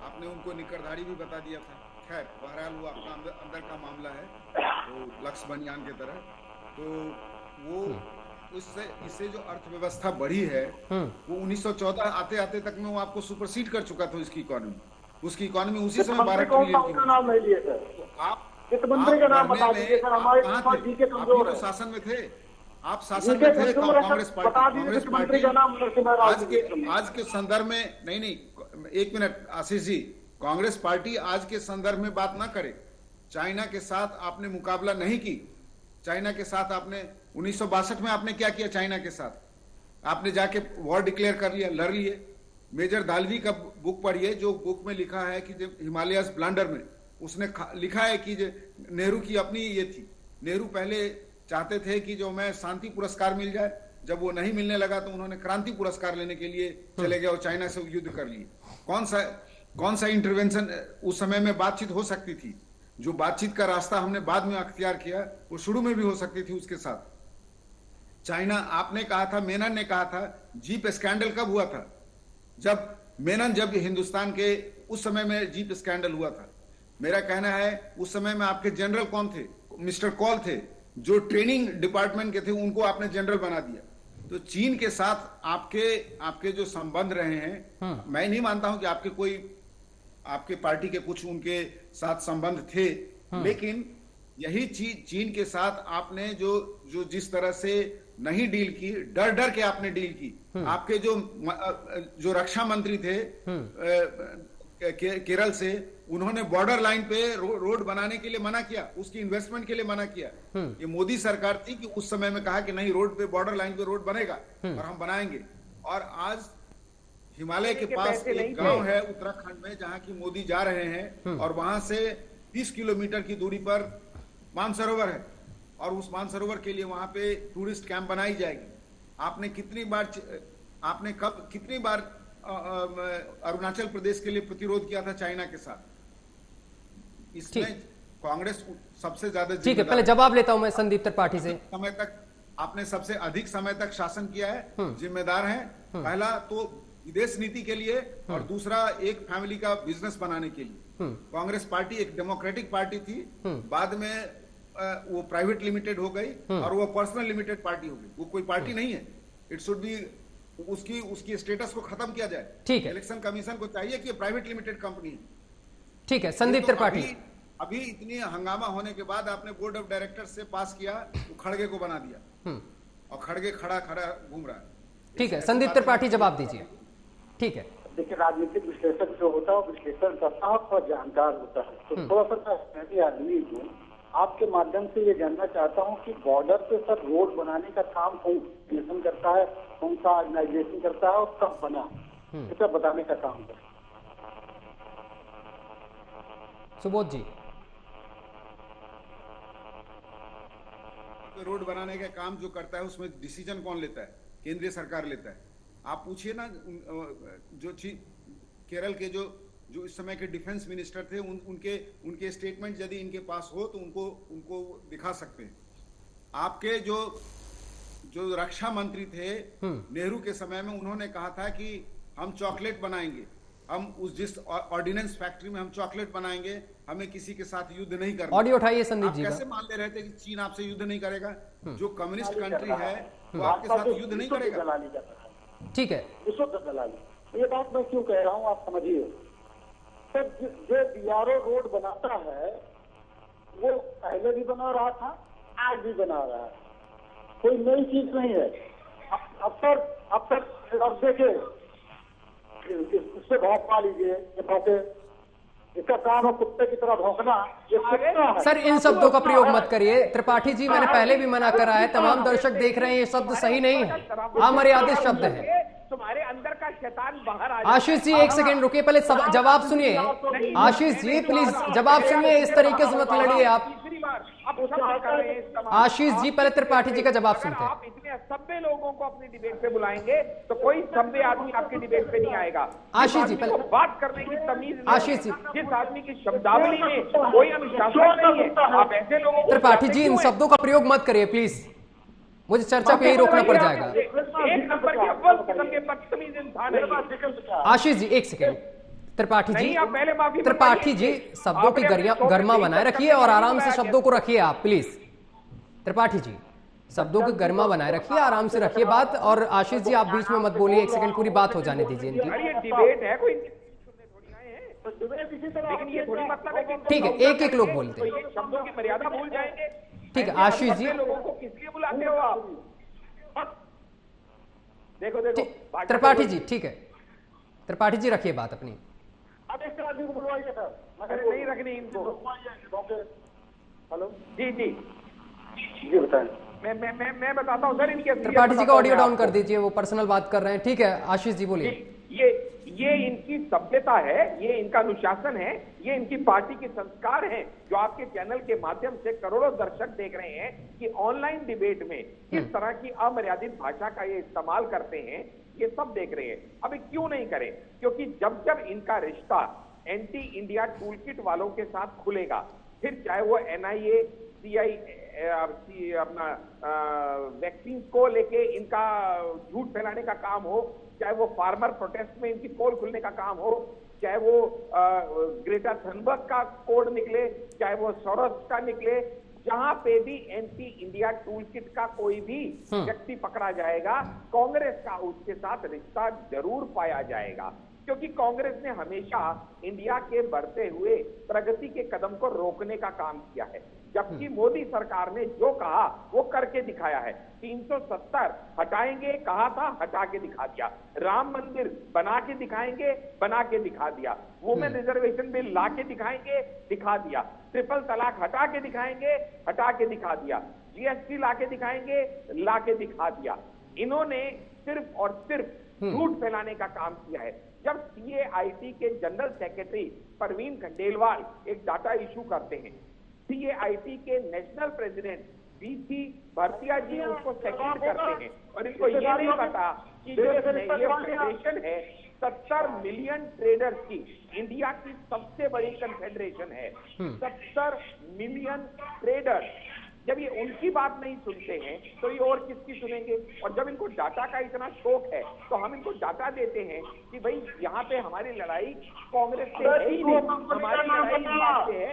आपने उनको निकरधारी भी बता दिया था। खैर बहरहाल वो अपना अंदर का मामला है, तो लक्ष्य बनियान की तरह। तो वो इससे जो अर्थव्यवस्था बढ़ी है वो 1914 आते आते तक में वो आपको सुपरसीड कर चुका था। उसकी इकोनॉमी उसी समय 12 ट्रिलियन की। नाम नहीं लिए सर, तो आप मंत्री का नाम बता दीजिए सर। हमारे कमजोर है, शासन में थे आप, शासन में थे कांग्रेस पार्टी। आज के संदर्भ में नहीं, एक मिनट आशीष जी, कांग्रेस पार्टी आज के संदर्भ में बात ना करे। चाइना के साथ आपने मुकाबला नहीं की। चाइना के साथ आपने 1962 में आपने क्या किया? चाइना के साथ आपने जाके वॉर डिक्लेयर कर लिया, लड़ लिए। मेजर दालवी का बुक पढ़िए, जो बुक में लिखा है कि हिमालयस ब्लंडर में उसने लिखा है कि नेहरू की अपनी ये थी। नेहरू पहले चाहते थे कि जो मैं शांति पुरस्कार मिल जाए, जब वो नहीं मिलने लगा तो उन्होंने क्रांति पुरस्कार लेने के लिए चले गए और चाइना से युद्ध कर लिए। कौन सा इंटरवेंशन उस समय में बातचीत हो सकती थी? जो बातचीत का रास्ता हमने बाद में अख्तियार किया, वो शुरू में भी हो सकती थी उसके साथ। चाइना, आपने कहा था, मेनन ने कहा था, जीप स्कैंडल कब हुआ था? जब हिंदुस्तान के उस समय में जीप स्कैंडल हुआ था। मेरा कहना है उस समय में आपके जनरल कौन थे? मिस्टर कॉल थे, जो ट्रेनिंग डिपार्टमेंट के थे, उनको आपने जनरल बना दिया। तो चीन के साथ आपके जो संबंध रहे हैं, मैं नहीं मानता हूं कि आपके पार्टी के कुछ उनके साथ संबंध थे, लेकिन यही चीन के साथ आपने जो जिस तरह से नहीं डील की, डर के आपने डील की। आपके जो रक्षा मंत्री थे केरल से, उन्होंने बॉर्डर लाइन पे रोड बनाने के लिए मना किया, उसकी इन्वेस्टमेंट के लिए मना किया। ये मोदी सरकार थी कि उस समय में कहा कि नहीं, रोड पे, बॉर्डर लाइन पे रोड बनेगा और हम बनाएंगे। और आज हिमालय के पास एक गांव है उत्तराखंड में, जहां की मोदी जा रहे हैं, और वहां से 30 किलोमीटर की दूरी पर मानसरोवर है, और उस मानसरोवर के लिए वहां पे टूरिस्ट कैंप बनाई जाएगी। आपने कितनी बार अरुणाचल प्रदेश के लिए प्रतिरोध किया था चाइना के साथ? इसमें कांग्रेस सबसे ज्यादा। ठीक है, पहले जवाब लेता हूं मैं संदीप त्रिपाठी से। समय तक आपने सबसे अधिक समय तक शासन किया है, जिम्मेदार है। पहला तो विदेश नीति के लिए, और दूसरा एक फैमिली का बिजनेस बनाने के लिए। कांग्रेस पार्टी एक डेमोक्रेटिक पार्टी थी, बाद में वो प्राइवेट लिमिटेड हो गई और वो पर्सनल लिमिटेड पार्टी हो गई। वो कोई पार्टी नहीं है। इट शुड बी, उसकी स्टेटस को खत्म किया जाए। ठीक है, इलेक्शन कमीशन को चाहिए कि प्राइवेट लिमिटेड कंपनी है। ठीक है संदीप त्रिपाठी, अभी इतनी हंगामा होने के बाद आपने बोर्ड ऑफ डायरेक्टर्स से पास किया, तो खड़गे को बना दिया और खड़गे खड़ा घूम रहा है। ठीक है संदीप त्रिपाठी, जवाब दीजिए। ठीक है, देखिए, राजनीतिक विश्लेषक जो होता है वो विश्लेषण करता है और जानकार होता है। तो थोड़ा सा मैं भी आदमी हूँ, आपके माध्यम से ये जानना चाहता हूँ कि बॉर्डर पे सर रोड बनाने का काम कौन करता है, कौन सा ऑर्गेनाइजेशन करता है और कब बना, इसे बताने का काम है। सुबोध जी, रोड बनाने का काम जो करता है उसमें डिसीजन कौन लेता है? केंद्रीय सरकार लेता है। आप पूछिए ना, जो केरल के जो इस समय के डिफेंस मिनिस्टर थे, उनके स्टेटमेंट यदि इनके पास हो तो उनको दिखा सकते हैं। आपके जो रक्षा मंत्री थे नेहरू के समय में, उन्होंने कहा था कि हम चॉकलेट बनाएंगे, हम जिस ऑर्डिनेंस फैक्ट्री में हम चॉकलेट बनाएंगे, हमें किसी के साथ युद्ध नहीं करना। ऑडियो उठाइए संदीप जी। कैसे मान ले रहे थे कि चीन आपसे युद्ध नहीं करेगा? जो कम्युनिस्ट कंट्री है वो आपके साथ युद्ध नहीं करेगा। ठीक है, ये बात मैं क्यों कह रहा हूँ आप समझिए। सर जो बीआरओ रोड बनाता है वो पहले भी बना रहा था, आज भी बना रहा है, कोई नई चीज नहीं है। अब देखे इससे भौंकवा लीजिए, ये भौंके, इसका काम है कुत्ते की तरह भौंकना। ये कुत्ता है। सर इन शब्दों का प्रयोग मत करिए। त्रिपाठी जी, मैंने पहले भी मना करा है, तमाम दर्शक देख रहे हैं, ये शब्द सही नहीं है, अमर्यादित शब्द है। तुम्हारे अंदर का शैतान बाहर आ आशीष जी एक सेकंड रुकिए, पहले जवाब सुनिए। आशीष जी प्लीज जवाब सुनिए, इस तरीके से मत लड़िए आप। आशीष जी पहले त्रिपाठी जी का जवाब सुनते हैं। आप इतने असभ्य लोगों को अपनी डिबेट पे बुलाएंगे तो कोई सभ्य आदमी आपकी डिबेट पे नहीं आएगा। आशीष जी पहले बात करने की तमीज, आशीष जी, जिस आदमी की शब्दावली में कोई अनुशासन नहीं है, आप ऐसे लोगों को। त्रिपाठी जी इन शब्दों का प्रयोग मत करिए प्लीज, मुझे चर्चा को यही रोकना पड़ जाएगा। एक नंबर के अव्वल किस्म के बदतमीज इंसान है। आशीष जी एक सेकेंड, त्रिपाठी जी शब्दों की गरिमा बनाए रखिए और आराम से शब्दों को रखिए आप प्लीज। त्रिपाठी जी शब्दों की गरिमा बनाए रखिए, आराम से रखिए बात। और आशीष जी आप बीच में मत बोलिए, एक सेकंड पूरी बात हो जाने दीजिए इनकी। डिबेट है, कोई लेकिन ये थोड़ी मतलब है कि ठीक है, एक एक लोग बोलते हैं, शब्दों की मर्यादा भूल जाएंगे। ठीक है आशीष जी, लोगों को किस लिए बुलाते हो आप? देखो त्रिपाठी जी ठीक है, त्रिपाठी जी रखिए बात अपनी। नहीं रखनी इनको। हेलो जी जी जी बताएं। मैं बताता हूँ सर इनके। त्रिपाठी जी का ऑडियो डाउन कर दीजिए, वो पर्सनल बात कर रहे हैं। ठीक है आशीष जी बोलिए। ये इनकी सभ्यता है, ये इनका अनुशासन है, ये इनकी पार्टी के संस्कार हैं, जो आपके चैनल के माध्यम से करोड़ों दर्शक देख रहे हैं कि ऑनलाइन डिबेट में किस तरह की अमर्यादित भाषा का ये इस्तेमाल करते हैं, ये सब देख रहे हैं। अभी क्यों नहीं करें? क्योंकि जब इनका रिश्ता एंटी इंडिया टूलकिट वालों के साथ खुलेगा, फिर चाहे वो NIA, CI अपना वैक्सीन को लेके इनका झूठ फैलाने का काम हो, चाहे वो फार्मर प्रोटेस्ट में इनकी पोल खुलने का काम हो, चाहे वो ग्रेटा थनबर्ग का कोड निकले, चाहे वो सोरोस का निकले, जहां पे भी एंटी इंडिया टूलकिट का कोई भी व्यक्ति पकड़ा जाएगा, कांग्रेस का उसके साथ रिश्ता जरूर पाया जाएगा। क्योंकि कांग्रेस ने हमेशा इंडिया के बढ़ते हुए प्रगति के कदम को रोकने का काम किया है, जबकि मोदी सरकार ने जो कहा वो करके दिखाया है। 370 हटाएंगे कहा था, हटा के दिखा दिया। राम मंदिर बना के दिखाएंगे, बना के दिखा दिया। वुमेन रिजर्वेशन बिल ला के दिखाएंगे, दिखा दिया। ट्रिपल तलाक हटा के दिखाएंगे, हटा के दिखा दिया। GST ला के दिखाएंगे, ला के दिखा दिया। इन्होंने सिर्फ और सिर्फ झूठ फैलाने का काम किया है। जब CAIT के जनरल सेक्रेटरी परवीन खंडेलवाल एक डाटा इशू करते हैं, CAIT के नेशनल प्रेसिडेंट BC भरतिया जी उसको सेकंड करते हैं, और इनको ये नहीं पता कि जो फेडरेशन है 70 मिलियन ट्रेडर्स की, इंडिया की सबसे बड़ी कन्फेडरेशन है। 70 मिलियन ट्रेडर्स, जब ये उनकी बात नहीं सुनते हैं तो ये और किसकी सुनेंगे? और जब इनको डाटा का इतना शौक है तो हम इनको डाटा देते हैं कि भाई यहाँ पे हमारी लड़ाई कांग्रेस से है ही नहीं, हमारी लड़ाई इस बात से है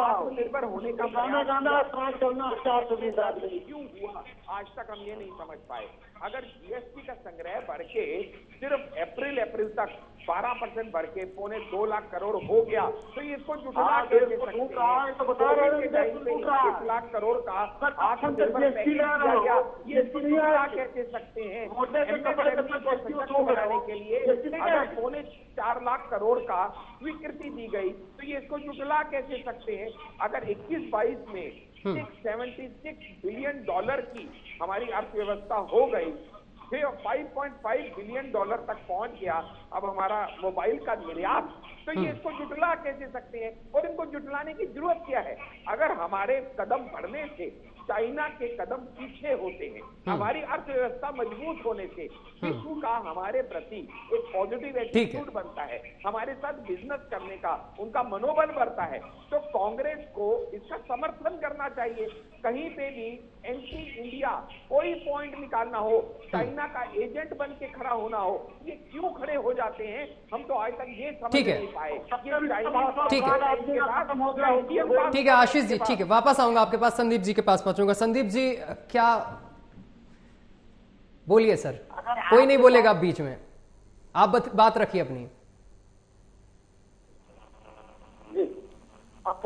आत्मनिर्भर होने का क्यों हुआ, आज तक हम ये नहीं समझ पाए। अगर GST का संग्रह बढ़ के सिर्फ अप्रैल तक 12% बढ़ के 2.25 लाख करोड़ हो गया तो ये इसको जुटला कैसे सकते हैं? कोविड के टाइम पे 1 लाख करोड़ का आत्मनिर्भर पैकेज दिया गया, ये झूठला कैसे सकते हैं? एमएसएमई को सशक्त बनाने के लिए अगर 4.25 लाख करोड़ का स्वीकृति दी गई तो ये इसको झूठला कैसे सकते हैं? अगर 21-22 में $676 बिलियन की हमारी अर्थव्यवस्था हो गई, फिर $5.5 बिलियन तक पहुंच गया अब हमारा मोबाइल का निर्यात, तो ये इसको जुटला कैसे सकते हैं? और इनको जुटलाने की जरूरत क्या है? अगर हमारे कदम बढ़ने से चाइना के कदम पीछे होते हैं, हमारी अर्थव्यवस्था मजबूत होने से विश्व का हमारे प्रति एक पॉजिटिव एटीट्यूड बनता है, हमारे साथ बिजनेस करने का उनका मनोबल बढ़ता है, तो कांग्रेस को इसका समर्थन करना चाहिए। कहीं पे भी एंटी इंडिया कोई पॉइंट निकालना हो, चाइना का एजेंट बन के खड़ा होना हो, ये क्यों खड़े हो जाते हैं? हम तो आज तक ये समझ नहीं पाए। ठीक है आशीष जी, ठीक है, वापस आऊंगा आपके पास, संदीप जी के पास पहुंचूंगा। संदीप जी क्या बोलिए सर, कोई नहीं बोलेगा बीच में, आप बात रखिए अपनी। जी अब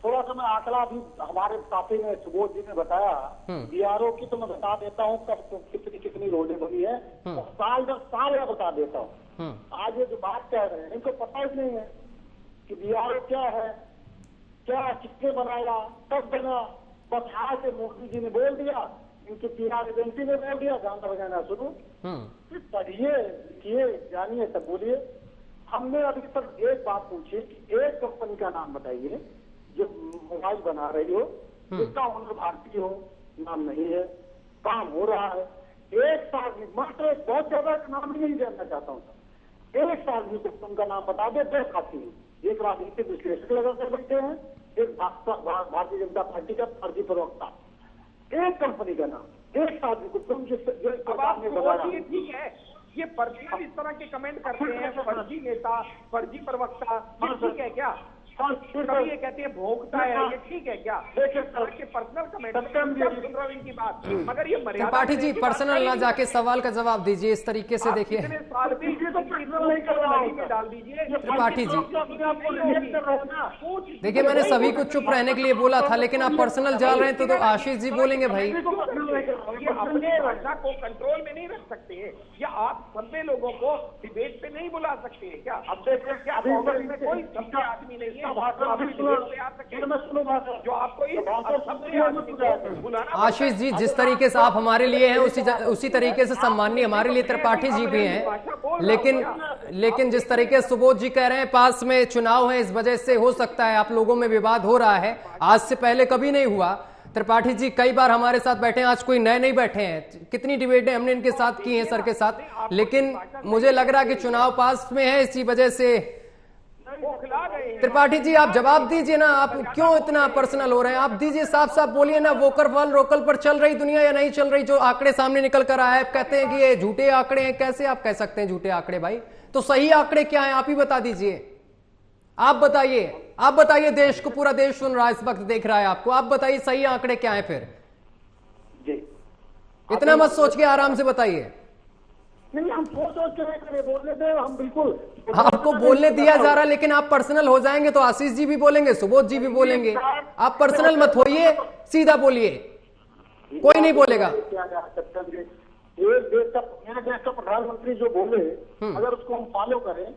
थोड़ा सा मैं आंकड़ा भी हमारे साथी ने सुबोध जी ने बताया, बीआरओ की तो मैं बता देता हूँ कब कितनी रोडें बनी है, साल दर साल मैं बता देता हूँ। आज ये जो बात कह रहे हैं इनको पता ही नहीं है कि बीआरओ क्या है, क्या किसने बनाया, कब बना। बस आज मोदी जी ने बोल दिया, इनकी पीआर एजेंसी ने बोल दिया, गाना बजाना शुरू। पढ़िए लिखिए जानिए सब बोलिए। हमने अभी तक एक बात पूछी कि एक कंपनी का नाम बताइए जो मोबाइल बना रही हो, जिसका ओनर भारतीय हो, नाम नहीं है, काम हो रहा है। एक साल में मात्र बहुत ज्यादा नाम नहीं जानना चाहता हूँ, एक साल में तो उनका नाम बता दे, दो साथी हैं, एक राजनीतिक विश्लेषक लगा कर बैठे हैं, एक भारतीय जनता पार्टी का फर्जी प्रवक्ता। एक कंपनी का नाम एक साल में तुम जिस सरकार ने बताया, ठीक है, ये पर्सनल इस तरह के कमेंट करते हैं, फर्जी नेता, फर्जी प्रवक्ता, ठीक है क्या? कभी ये कहते हैं भोंकता है, ये ठीक है क्या? देखिए पर्सनल कमेंट सुन रहा हूँ इनकी बात, मगर ये त्रिपाठी जी पर्सनल ना जाके सवाल का जवाब दीजिए इस तरीके से। देखिए डाल दीजिए त्रिपाठी जी, देखिए मैंने सभी को चुप रहने के लिए बोला था, लेकिन आप पर्सनल जा रहे हैं तो आशीष जी बोलेंगे भाई। ये अपने भाषा को कंट्रोल में नहीं रख सकते हैं, या आप सभ्य लोगों को डिबेट पे नहीं बुला सकते हैं क्या? अब देखिए क्या कांग्रेस में कोई सभ्य आदमी नहीं है जो आपको आशीष जी जिस तरीके से आप हमारे लिए हैं उसी तरीके से सम्माननीय हमारे लिए त्रिपाठी जी भी हैं, लेकिन जिस तरीके से सुबोध जी कह रहे हैं पास में चुनाव है, इस वजह से हो सकता है आप लोगों में विवाद हो रहा है, आज से पहले कभी नहीं हुआ। त्रिपाठी जी कई बार हमारे साथ बैठे हैं, आज कोई नए नहीं बैठे हैं, कितनी डिबेटें हमने इनके साथ की हैं सर के साथ, लेकिन मुझे लग रहा है कि चुनाव पास में है, इसी वजह से। त्रिपाठी जी आप जवाब दीजिए ना, आप क्यों इतना पर्सनल हो रहे हैं? आप दीजिए, साफ साफ बोलिए ना, वोकल फॉर लोकल पर चल रही दुनिया या नहीं चल रही? जो आंकड़े सामने निकल कर आए आप कहते हैं कि ये झूठे आंकड़े हैं, कैसे आप कह सकते हैं झूठे आंकड़े भाई? तो सही आंकड़े क्या है आप ही बता दीजिए, आप बताइए, देश को पूरा देश सुन रहा है इस वक्त, देख रहा है आपको, आप बताइए सही आंकड़े क्या है फिर? इतना मत सोच के आराम से बताइए। नहीं हम सोच के बोलने दे, हम बिल्कुल आपको बोलने दिया जा रहा है, लेकिन आप पर्सनल हो जाएंगे तो आशीष जी भी बोलेंगे, सुबोध जी भी बोलेंगे, आप पर्सनल मत होइए, सीधा बोलिए, कोई नहीं बोलेगा। मेरे देश का प्रधानमंत्री जो बोले अगर उसको हम फॉलो करें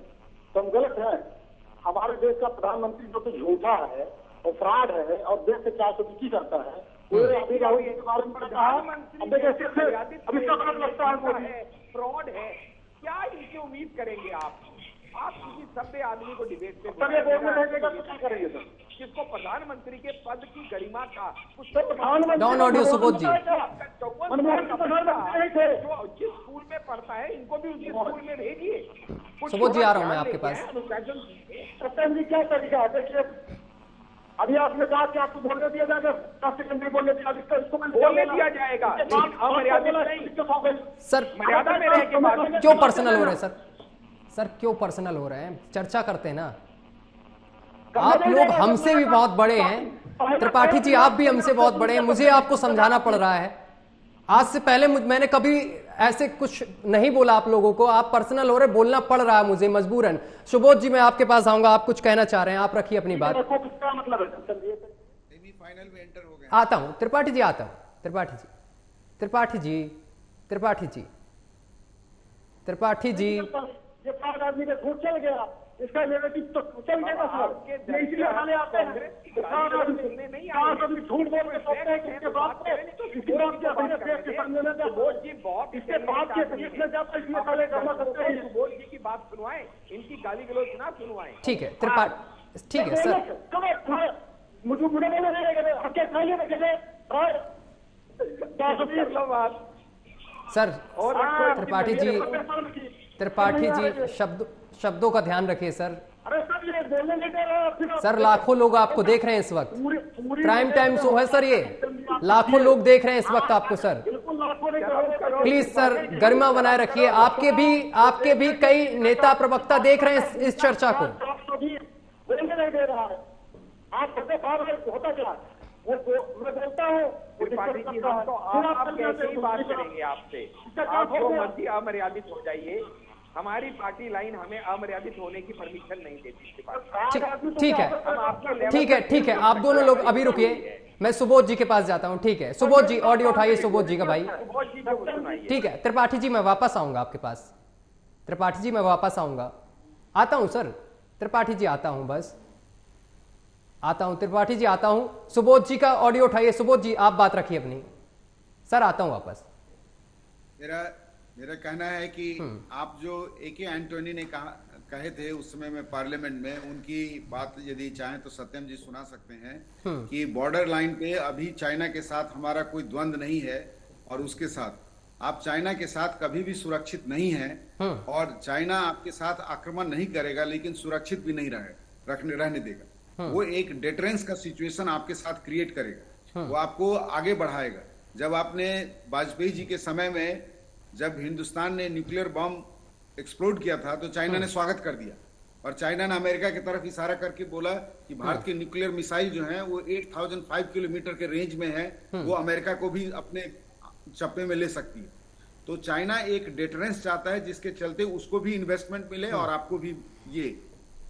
तो हम गलत है। हमारे देश का प्रधानमंत्री जो तो झूठा है और फ्रॉड है और देश से 420 करता है, अभी राहुल के बारे में कहा, अब इसका मतलब लगता है फ्रॉड है, क्या इनकी उम्मीद करेंगे आप किसी सभ्य आदमी को डिबेट पे करेंगे सर, जिसको प्रधानमंत्री के पद की गरिमा का डाउन ऑडियो सुबोध जी, जो जिस स्कूल में पढ़ता है इनको भी उसी स्कूल में भेजिए। सुबोध जी आ रहा हूँ मैं आपके पास। सत्यम जी क्या तरीका है? देखिए अभी आपने कहा कि आपको बोलने दिया जाएगा, 10 सेकंड में बोलने दिया जाएगा सर, मर्यादा में रह के क्यों पर्सनल हो रहे हैं सर क्यों पर्सनल हो रहे हैं? चर्चा करते हैं ना, आप लोग हमसे भी बहुत बड़े हैं, त्रिपाठी जी आप भी हमसे बहुत बड़े हैं, मुझे आपको समझाना पड़ रहा है, आज से पहले मैंने कभी ऐसे कुछ नहीं बोला आप लोगों को, आप पर्सनल हो रहे, बोलना पड़ रहा है मुझे मजबूरन। सुबोध जी मैं आपके पास आऊंगा, आप कुछ कहना चाह रहे हैं, आप रखिए अपनी बात। मतलब सेमीफाइनल में एंटर हो गए। आता हूं त्रिपाठी जी, आता हूं त्रिपाठी जी, त्रिपाठी जी, त्रिपाठी जी, त्रिपाठी जी। ये 5 आदमी का झूठ चल गया, इसका नेगेटिव तो चल गया सर, इसलिए हमारे आते हैं। 5 आदमी झूठ बोल के सोचते हैं कि इसके बाद इसके बाद के देश के सामने में इसके बाद के देश में जाता है, इसलिए पहले करना सकते हैं। सुबोध जी की बात सुनवाएं, इनकी गाली गलौज ना सुनवाएं। ठीक है त्रिपाठी, ठीक है सर। मुझे बुरा बोले नहीं, हके खाइए ना कैसे सर। त्रिपाठी जी, त्रिपाठी जी शब्दों का ध्यान रखिए सर। अरे सर ये बोलने नहीं दे रहा सर लाखों लोग आपको देख रहे हैं इस वक्त, प्राइम टाइम शो है सर, ये लाखों लोग देख रहे हैं इस वक्त आपको सर। प्लीज सर गरिमा बनाए रखिए, आपके भी कई नेता प्रवक्ता देख रहे हैं इस चर्चा को। बोलने नहीं दे रहा है, आप होता क्या मैं बोलता हूँ त्रिपाठी जी, हम तो आप कैसे ही बात करेंगे आपसे, आप जो मर्जी अमर्यादित हो जाइए, हमारी पार्टी लाइन हमें अमर्यादित होने की परमिशन नहीं देती। ठीक है, ठीक है, आप दोनों लोग अभी रुकिए, मैं सुबोध जी के पास जाता हूं। ठीक है सुबोध जी, ऑडियो उठाइए सुबोध जी का भाई। ठीक है त्रिपाठी जी, मैं वापस आऊंगा आपके पास। त्रिपाठी जी मैं वापस आऊंगा, आता हूं सर। त्रिपाठी जी आता हूं, बस आता हूं। त्रिपाठी जी आता हूं, सुबोध जी का ऑडियो उठाइए। सुबोध जी आप बात रखिए अपनी। सर आता हूं वापस। मेरा कहना है कि आप जो ए.के. एंटोनी ने कहे थे उस समय में पार्लियामेंट में, उनकी बात यदि चाहें तो सत्यम जी सुना सकते हैं कि बॉर्डर लाइन पे अभी चाइना के साथ हमारा कोई द्वंद्व नहीं है, और उसके साथ आप चाइना के साथ कभी भी सुरक्षित नहीं है, और चाइना आपके साथ आक्रमण नहीं करेगा लेकिन सुरक्षित भी नहीं रहने देगा। वो एक डेटरेंस का सिचुएशन आपके साथ क्रिएट करेगा, वो आपको आगे बढ़ाएगा। जब आपने वाजपेयी जी के समय में जब हिंदुस्तान ने न्यूक्लियर बम एक्सप्लोड किया था तो चाइना ने स्वागत कर दिया, और चाइना ने अमेरिका की तरफ इशारा करके बोला कि भारत के न्यूक्लियर मिसाइल जो हैं वो 8005 किलोमीटर के रेंज में है, वो अमेरिका को भी अपने चप्पे में ले सकती है। तो चाइना एक डेटरेंस चाहता है जिसके चलते उसको भी इन्वेस्टमेंट मिले और आपको भी ये।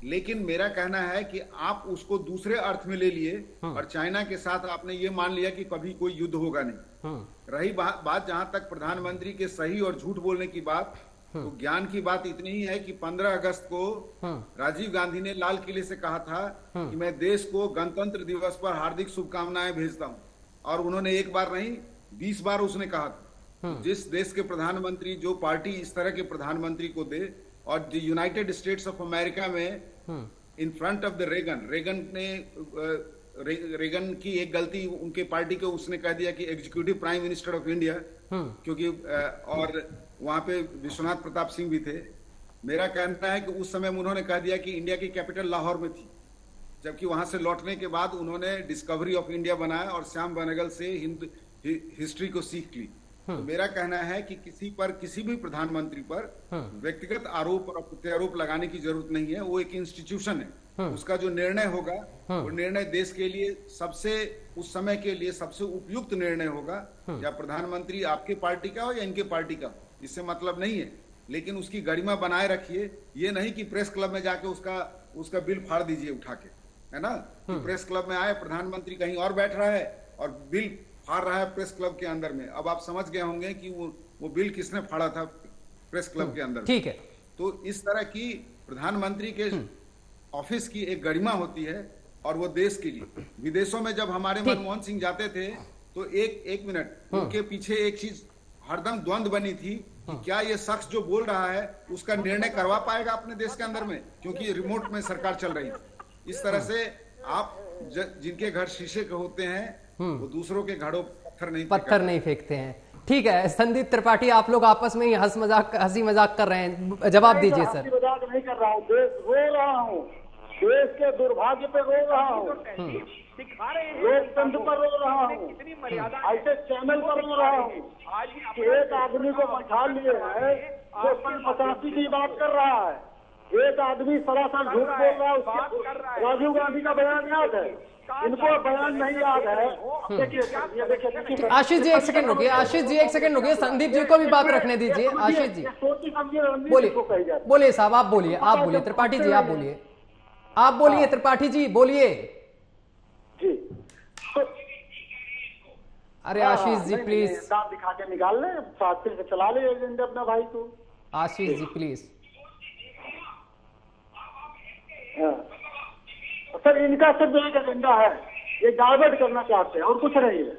लेकिन मेरा कहना है कि आप उसको दूसरे अर्थ में ले लिए, और चाइना के साथ आपने ये मान लिया कि कभी कोई युद्ध होगा नहीं। रही बात जहां तक प्रधानमंत्री के सही और झूठ बोलने की बात, तो ज्ञान की बात इतनी ही है कि 15 अगस्त को राजीव गांधी ने लाल किले से कहा था कि मैं देश को गणतंत्र दिवस पर हार्दिक शुभकामनाएं भेजता हूं, और उन्होंने एक बार नहीं 20 बार उसने कहा था। जिस देश के प्रधानमंत्री, जो पार्टी इस तरह के प्रधानमंत्री को दे, और यूनाइटेड स्टेट्स ऑफ अमेरिका में in front of the Reagan की एक गलती उनके पार्टी को, उसने कह दिया कि executive prime minister of India, क्योंकि और वहां पे विश्वनाथ प्रताप सिंह भी थे। मेरा कहना है कि उस समय उन्होंने कह दिया कि इंडिया की कैपिटल लाहौर में थी, जबकि वहां से लौटने के बाद उन्होंने डिस्कवरी ऑफ इंडिया बनाया और श्याम बेनेगल से हिस्ट्री को सीख ली। तो मेरा कहना है कि किसी भी प्रधानमंत्री पर व्यक्तिगत आरोप और प्रत्यारोप लगाने की जरूरत नहीं है। वो एक इंस्टीट्यूशन है, उसका जो निर्णय होगा वो निर्णय देश के लिए सबसे, उस समय के लिए सबसे उपयुक्त निर्णय होगा, या प्रधानमंत्री आपके पार्टी का हो या इनके पार्टी का, इससे मतलब नहीं है। लेकिन उसकी गरिमा बनाए रखिए, ये नहीं कि प्रेस क्लब में जाके उसका बिल फाड़ दीजिए उठा के, है ना। प्रेस क्लब में आए, प्रधानमंत्री कहीं और बैठ रहा है और बिल फाड़ रहा है प्रेस क्लब के अंदर में। अब आप समझ गए होंगे कि वो बिल किसने फाड़ा था प्रेस क्लब के अंदर। ठीक है, तो इस तरह की प्रधानमंत्री के ऑफिस की एक गरिमा होती है, और वो देश के लिए। विदेशों में जब हमारे मनमोहन सिंह जाते थे तो एक मिनट उनके पीछे एक चीज हरदम द्वंद्व बनी थी कि क्या ये शख्स जो बोल रहा है उसका निर्णय करवा पाएगा अपने देश के अंदर में, क्योंकि रिमोट में सरकार चल रही थी। इस तरह से आप जिनके घर शीशे के होते हैं वो दूसरों के घरों पत्थर नहीं फेंकते हैं। ठीक है संदीप त्रिपाठी, आप लोग आपस में ही हंसी मजाक कर रहे हैं, जवाब दीजिए सर। मजाक नहीं कर रहा हूँ, देश रो रहा हूँ, देश के दुर्भाग्य पे रो रहा हूँ, लोकतंत्र पर रो रहा हूँ, ऐसे चैनल पर रो रहा हूँ। एक आदमी को बैठा लिए है जो 85 की बात कर रहा है, एक आदमी सरासर झूठ बोल रहा है, उसके राजीव गांधी का बयान याद है, इनको बयान नहीं याद है। देखिए आशीष जी एक सेकंड रुकिए, आशीष जी एक सेकंड रुकिए, संदीप जी को भी बात रखने दीजिए। आशीष जी बोलिए, बोलिए साहब, आप बोलिए, आप बोलिए, त्रिपाठी जी आप बोलिए, आप बोलिए, त्रिपाठी जी बोलिए जी। अरे आशीष जी प्लीज, दांत दिखा के निकाल ले, साथ से चला ले एजेंडा अपना भाई को। आशीष जी प्लीज। सर इनका सिर्फ एक एजेंडा है, ये डाइवर्ट करना चाहते हैं और कुछ नहीं है।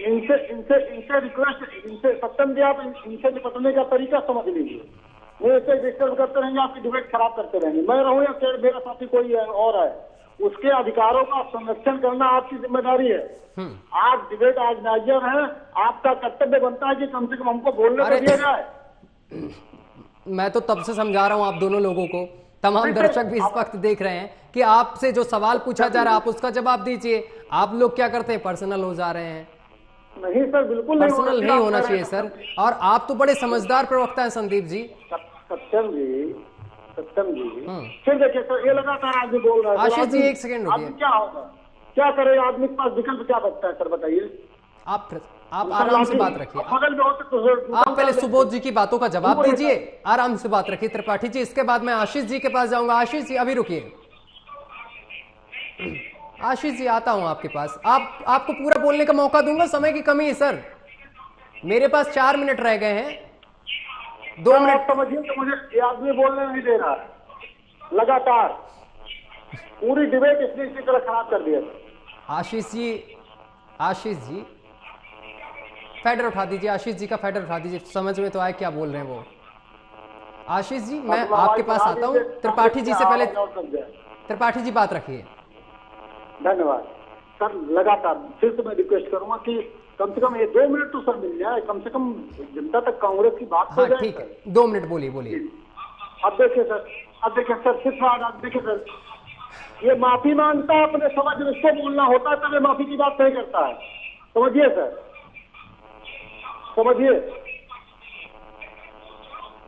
इनसे इनसे इनसे रिक्वेस्ट, इनसे सत्यम जी आप इनसे निपटने का तरीका समझ लीजिए। वो ऐसे डिस्टर्ब करते रहेंगे, आपकी डिबेट खराब करते रहेंगे। मैं रहूं या फिर मेरा साथी कोई है और है, उसके अधिकारों का संरक्षण करना आपकी जिम्मेदारी है। आप डिबेट ऑर्गेनाइजर हैं, आपका कर्तव्य बनता है कि कम से कम हमको बोलने को दिया जाए। मैं तो तब से समझा रहा हूं आप दोनों लोगों को, तमाम दर्शक भी इस वक्त देख रहे हैं कि आपसे जो सवाल पूछा जा रहा है आप उसका जवाब दीजिए। आप लोग क्या करते हैं, पर्सनल हो जा रहे हैं। नहीं सर, बिल्कुल पर्सनल नहीं होना चाहिए सर। और आप तो बड़े समझदार प्रवक्ता हैं संदीप जी। सत्यम जी, सत्यम जी, फिर देखिए सर, ये लगातार आदमी बोल रहा है। आशीष जी एक सेकंड रुकिए, क्या होगा, क्या करेगा आदमी के पास विकल्प क्या बचता है सर बताइए। आप आराम से बात रखिए, आप पहले सुबोध जी की बातों का जवाब दीजिए, आराम से बात रखिए त्रिपाठी जी, इसके बाद मैं आशीष जी के पास जाऊंगा। आशीष जी अभी रुकिए, आशीष जी आता हूं आपके पास, आपको पूरा बोलने का मौका दूंगा, समय की कमी है सर, मेरे पास 4 मिनट रह गए हैं, 2 मिनट। समझिए तो मुझे ये आदमी बोलने नहीं दे रहा है, लगातार पूरी डिबेट इसने इसी तरह खराब कर दिया। आशीष जी फेडर उठा दीजिए, आशीष जी का फेडर उठा दीजिए, समझ में तो आए क्या बोल रहे हैं वो। आशीष जी मैं आपके पास आता हूं, त्रिपाठी जी से पहले, त्रिपाठी जी बात रखिए। धन्यवाद सर, लगातार फिर से मैं रिक्वेस्ट करूंगा कि कम से कम ये 2 मिनट तो सर मिल जाए, कम से कम जनता तक कांग्रेस की बात हो जाए। ठीक है, 2 मिनट बोलिए। अब देखिए सर, सिर्फ आप देखिए सर, ये माफी मांगता है अपने समझ में, इसको बोलना होता है तब ये माफी की बात नहीं करता है, समझिए सर, समझिए।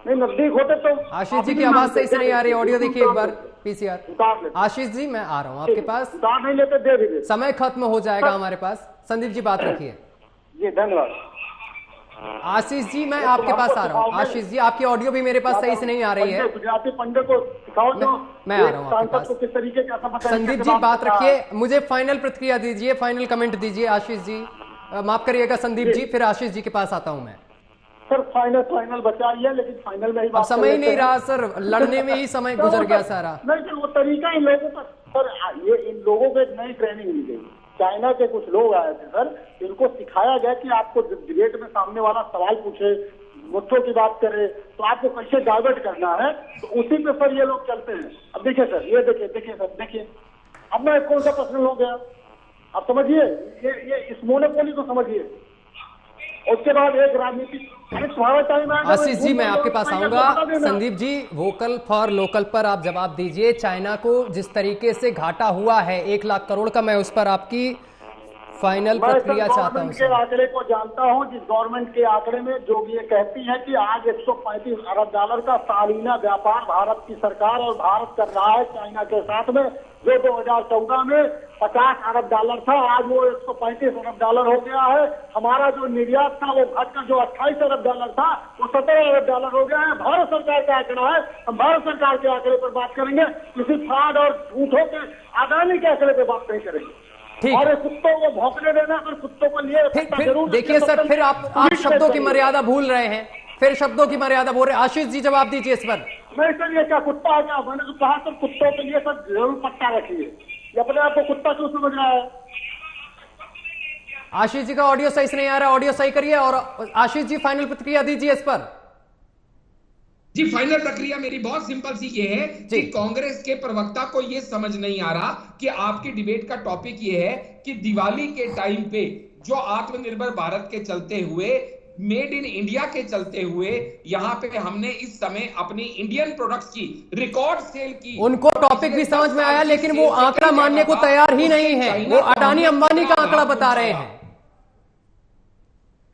नहीं नजदीक होते तो। आशीष जी की आवाज सही से नहीं आ रही, ऑडियो देखिए एक बार पीसीआर। आशीष जी मैं आ रहा हूं आपके पास, नहीं लेते दे दीजिए, समय खत्म हो जाएगा हमारे पास। संदीप जी बात रखिए। जी धन्यवाद। आशीष जी मैं आपके पास आ रहा हूँ। आशीष जी आपकी ऑडियो भी मेरे पास सही से नहीं आ रही है, गुजराती पंडित को सिखाओ तो मैं आ रहा हूँ आपके पास। किस तरीके का संदीप जी बात रखिए, मुझे फाइनल प्रतिक्रिया दीजिए, फाइनल कमेंट दीजिए। आशीष जी माफ करिएगा संदीप जी, फिर आशीष जी के पास आता हूं मैं। सर फाइनल बचाइए, लेकिन फाइनल में ही अब समय ही नहीं रहा सर, लड़ने में ही समय गुजर गया सारा। नहीं सर, वो तरीका इन लोगों का सर, ये इन लोगों को एक नई ट्रेनिंग मिल गई। चाइना के कुछ लोग आए थे सर, इनको सिखाया गया कि आपको डिबेट में सामने वाला सवाल पूछे, मुद्दों की बात करे तो आपको कैसे डाइवर्ट करना है, तो उसी पे सर ये लोग चलते हैं। अब देखिए सर, ये देखिए सर, देखिए अब मैं कौन सा प्रश्न हो गया, आप समझिए, ये इस मोनोपोली को समझिए। उसके बाद एक राजनीतिक, आशीष जी मैं आपके पास आऊंगा। Sandeep ji vocal for local पर आप जवाब दीजिए। चाइना को जिस तरीके से घाटा हुआ है 1 लाख करोड़ का, मैं उस पर आपकी फाइनल प्रतिक्रिया चाहता हूं। के आंकड़े को जानता हूं, जिस गवर्नमेंट के आंकड़े में जो ये कहती है कि आज 135 अरब डॉलर का सालाना व्यापार भारत की सरकार और भारत कर रहा है चाइना के साथ में, जो 2014 में 50 अरब डॉलर था, आज वो 135 अरब डॉलर हो गया है। हमारा जो निर्यात था वो घटकर जो 28 अरब डॉलर था वो 17 अरब डॉलर हो गया है। भारत सरकार का आंकड़ा है, हम भारत सरकार के आंकड़े पर बात करेंगे, किसी फ्रॉड और झूठों के अदानी के आंकड़े पर बात नहीं करेंगे। और कुत्तों को भौंकने देना, अगर कुत्तों को लिए फिर देखिए सर, फिर आप शब्दों की मर्यादा भूल रहे हैं, फिर शब्दों की मर्यादा बोल रहे हैं। आशीष जी जवाब दीजिए इस पर। नहीं सर, ये क्या कुत्ता है क्या? मैंने तो कहा सर कुत्तों के लिए सर जरूर पट्टा रखिए, ये अपने आप को कुत्ता क्यों समझ रहा है? आशीष जी का ऑडियो सही से नहीं आ रहा, ऑडियो सही करिए। और आशीष जी फाइनल प्रतिक्रिया दीजिए इस पर। जी फाइनल प्रक्रिया मेरी बहुत सिंपल सी ये है कि कांग्रेस के प्रवक्ता को ये समझ नहीं आ रहा कि आपकी डिबेट का टॉपिक ये है कि दिवाली के टाइम पे जो आत्मनिर्भर भारत के चलते हुए, मेड इन इंडिया के चलते हुए यहाँ पे हमने इस समय अपनी इंडियन प्रोडक्ट्स की रिकॉर्ड सेल की। उनको टॉपिक भी समझ में आया, लेकिन वो आंकड़ा मानने को तैयार ही नहीं है। वो अडानी अंबानी का आंकड़ा बता रहे हैं।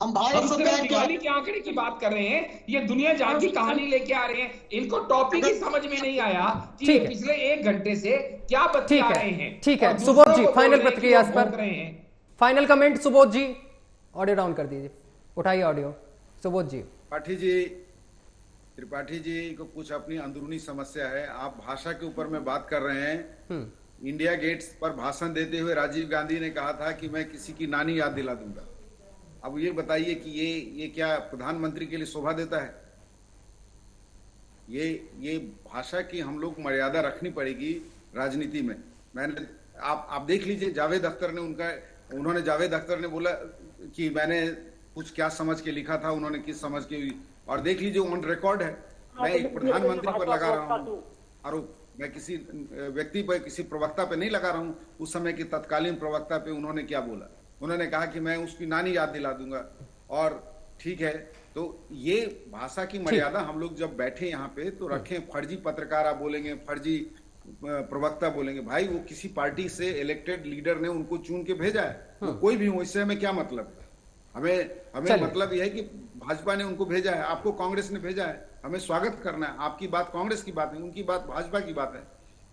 हम भाई हम को सिर्फ बैठ दिवाली के आंकड़े की बात कर रहे हैं, ये दुनिया जहां की कहानी लेके आ रहे हैं। इनको टॉपिक ही समझ में नहीं आया कि ये पिछले 1 घंटे से क्या बतिया रहे हैं। ठीक है और सुबोध दूसरों जी, को फाइनल बोल रहे हैं कि प्रतिक्रिया वो इस पर, भौंक रहे हैं। फाइनल कमेंट सुबोध जी। ऑडियो डाउन कर दीजिए, उठाइए ऑडियो सुबोध जी। त्रिपाठी जी को कुछ अपनी अंदरूनी समस्या है। आप भाषा के ऊपर में बात कर रहे हैं। इंडिया गेट्स पर भाषण देते हुए राजीव गांधी ने कहा था कि मैं किसी की नानी याद दिला दूंगा। अब ये बताइए कि ये क्या प्रधानमंत्री के लिए शोभा देता है? ये भाषा की हम लोग मर्यादा रखनी पड़ेगी राजनीति में। मैंने आप देख लीजिए, जावेद अख्तर ने उन्होंने जावेद अख्तर ने बोला कि मैंने कुछ क्या समझ के लिखा था, उन्होंने किस समझ के, और देख लीजिए ऑन रिकॉर्ड है। मैं एक प्रधानमंत्री पर लगा रहा हूँ आरोप, मैं किसी व्यक्ति पर, किसी प्रवक्ता पे नहीं लगा रहा हूँ। उस समय के तत्कालीन प्रवक्ता पे उन्होंने क्या बोला? उन्होंने कहा कि मैं उसकी नानी याद दिला दूंगा। और ठीक है, तो ये भाषा की मर्यादा हम लोग जब बैठे यहाँ पे तो रखें। फर्जी पत्रकार आप बोलेंगे, फर्जी प्रवक्ता बोलेंगे, भाई वो किसी पार्टी से इलेक्टेड लीडर ने उनको चुन के भेजा है, वो कोई भी हो, इससे हमें क्या मतलब? हमें मतलब यह है कि भाजपा ने उनको भेजा है, आपको कांग्रेस ने भेजा है, हमें स्वागत करना है। आपकी बात कांग्रेस की बात है, उनकी बात भाजपा की बात है।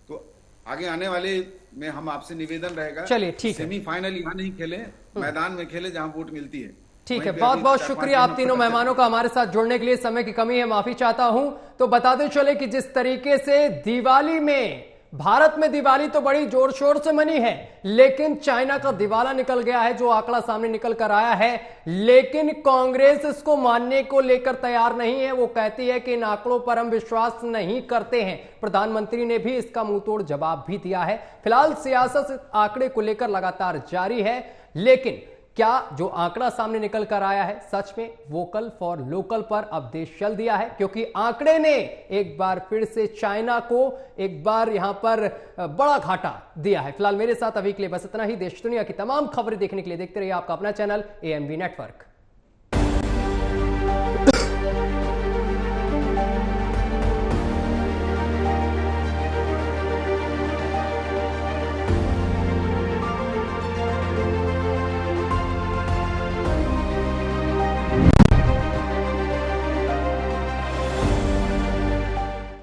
तो आगे आने वाले में हम आपसे निवेदन रहेगा, चलिए ठीक है, सेमीफाइनल यहाँ नहीं खेले, मैदान में खेले जहां वोट मिलती है। ठीक है, बहुत बहुत शुक्रिया आप तीनों मेहमानों का हमारे साथ जुड़ने के लिए। समय की कमी है, माफी चाहता हूं। तो बताते चले कि जिस तरीके से दिवाली में, भारत में दिवाली तो बड़ी जोर शोर से मनी है, लेकिन चाइना का दिवाला निकल गया है, जो आंकड़ा सामने निकल कर आया है। लेकिन कांग्रेस इसको मानने को लेकर तैयार नहीं है। वो कहती है कि इन आंकड़ों पर हम विश्वास नहीं करते हैं। प्रधानमंत्री ने भी इसका मुंहतोड़ जवाब भी दिया है। फिलहाल सियासत आंकड़े को लेकर लगातार जारी है, लेकिन क्या जो आंकड़ा सामने निकल कर आया है सच में वोकल फॉर लोकल पर अब देश चल दिया है? क्योंकि आंकड़े ने एक बार फिर से चाइना को एक बार यहां पर बड़ा घाटा दिया है। फिलहाल मेरे साथ अभी के लिए बस इतना ही। देश दुनिया की तमाम खबरें देखने के लिए देखते रहिए आपका अपना चैनल AMV नेटवर्क।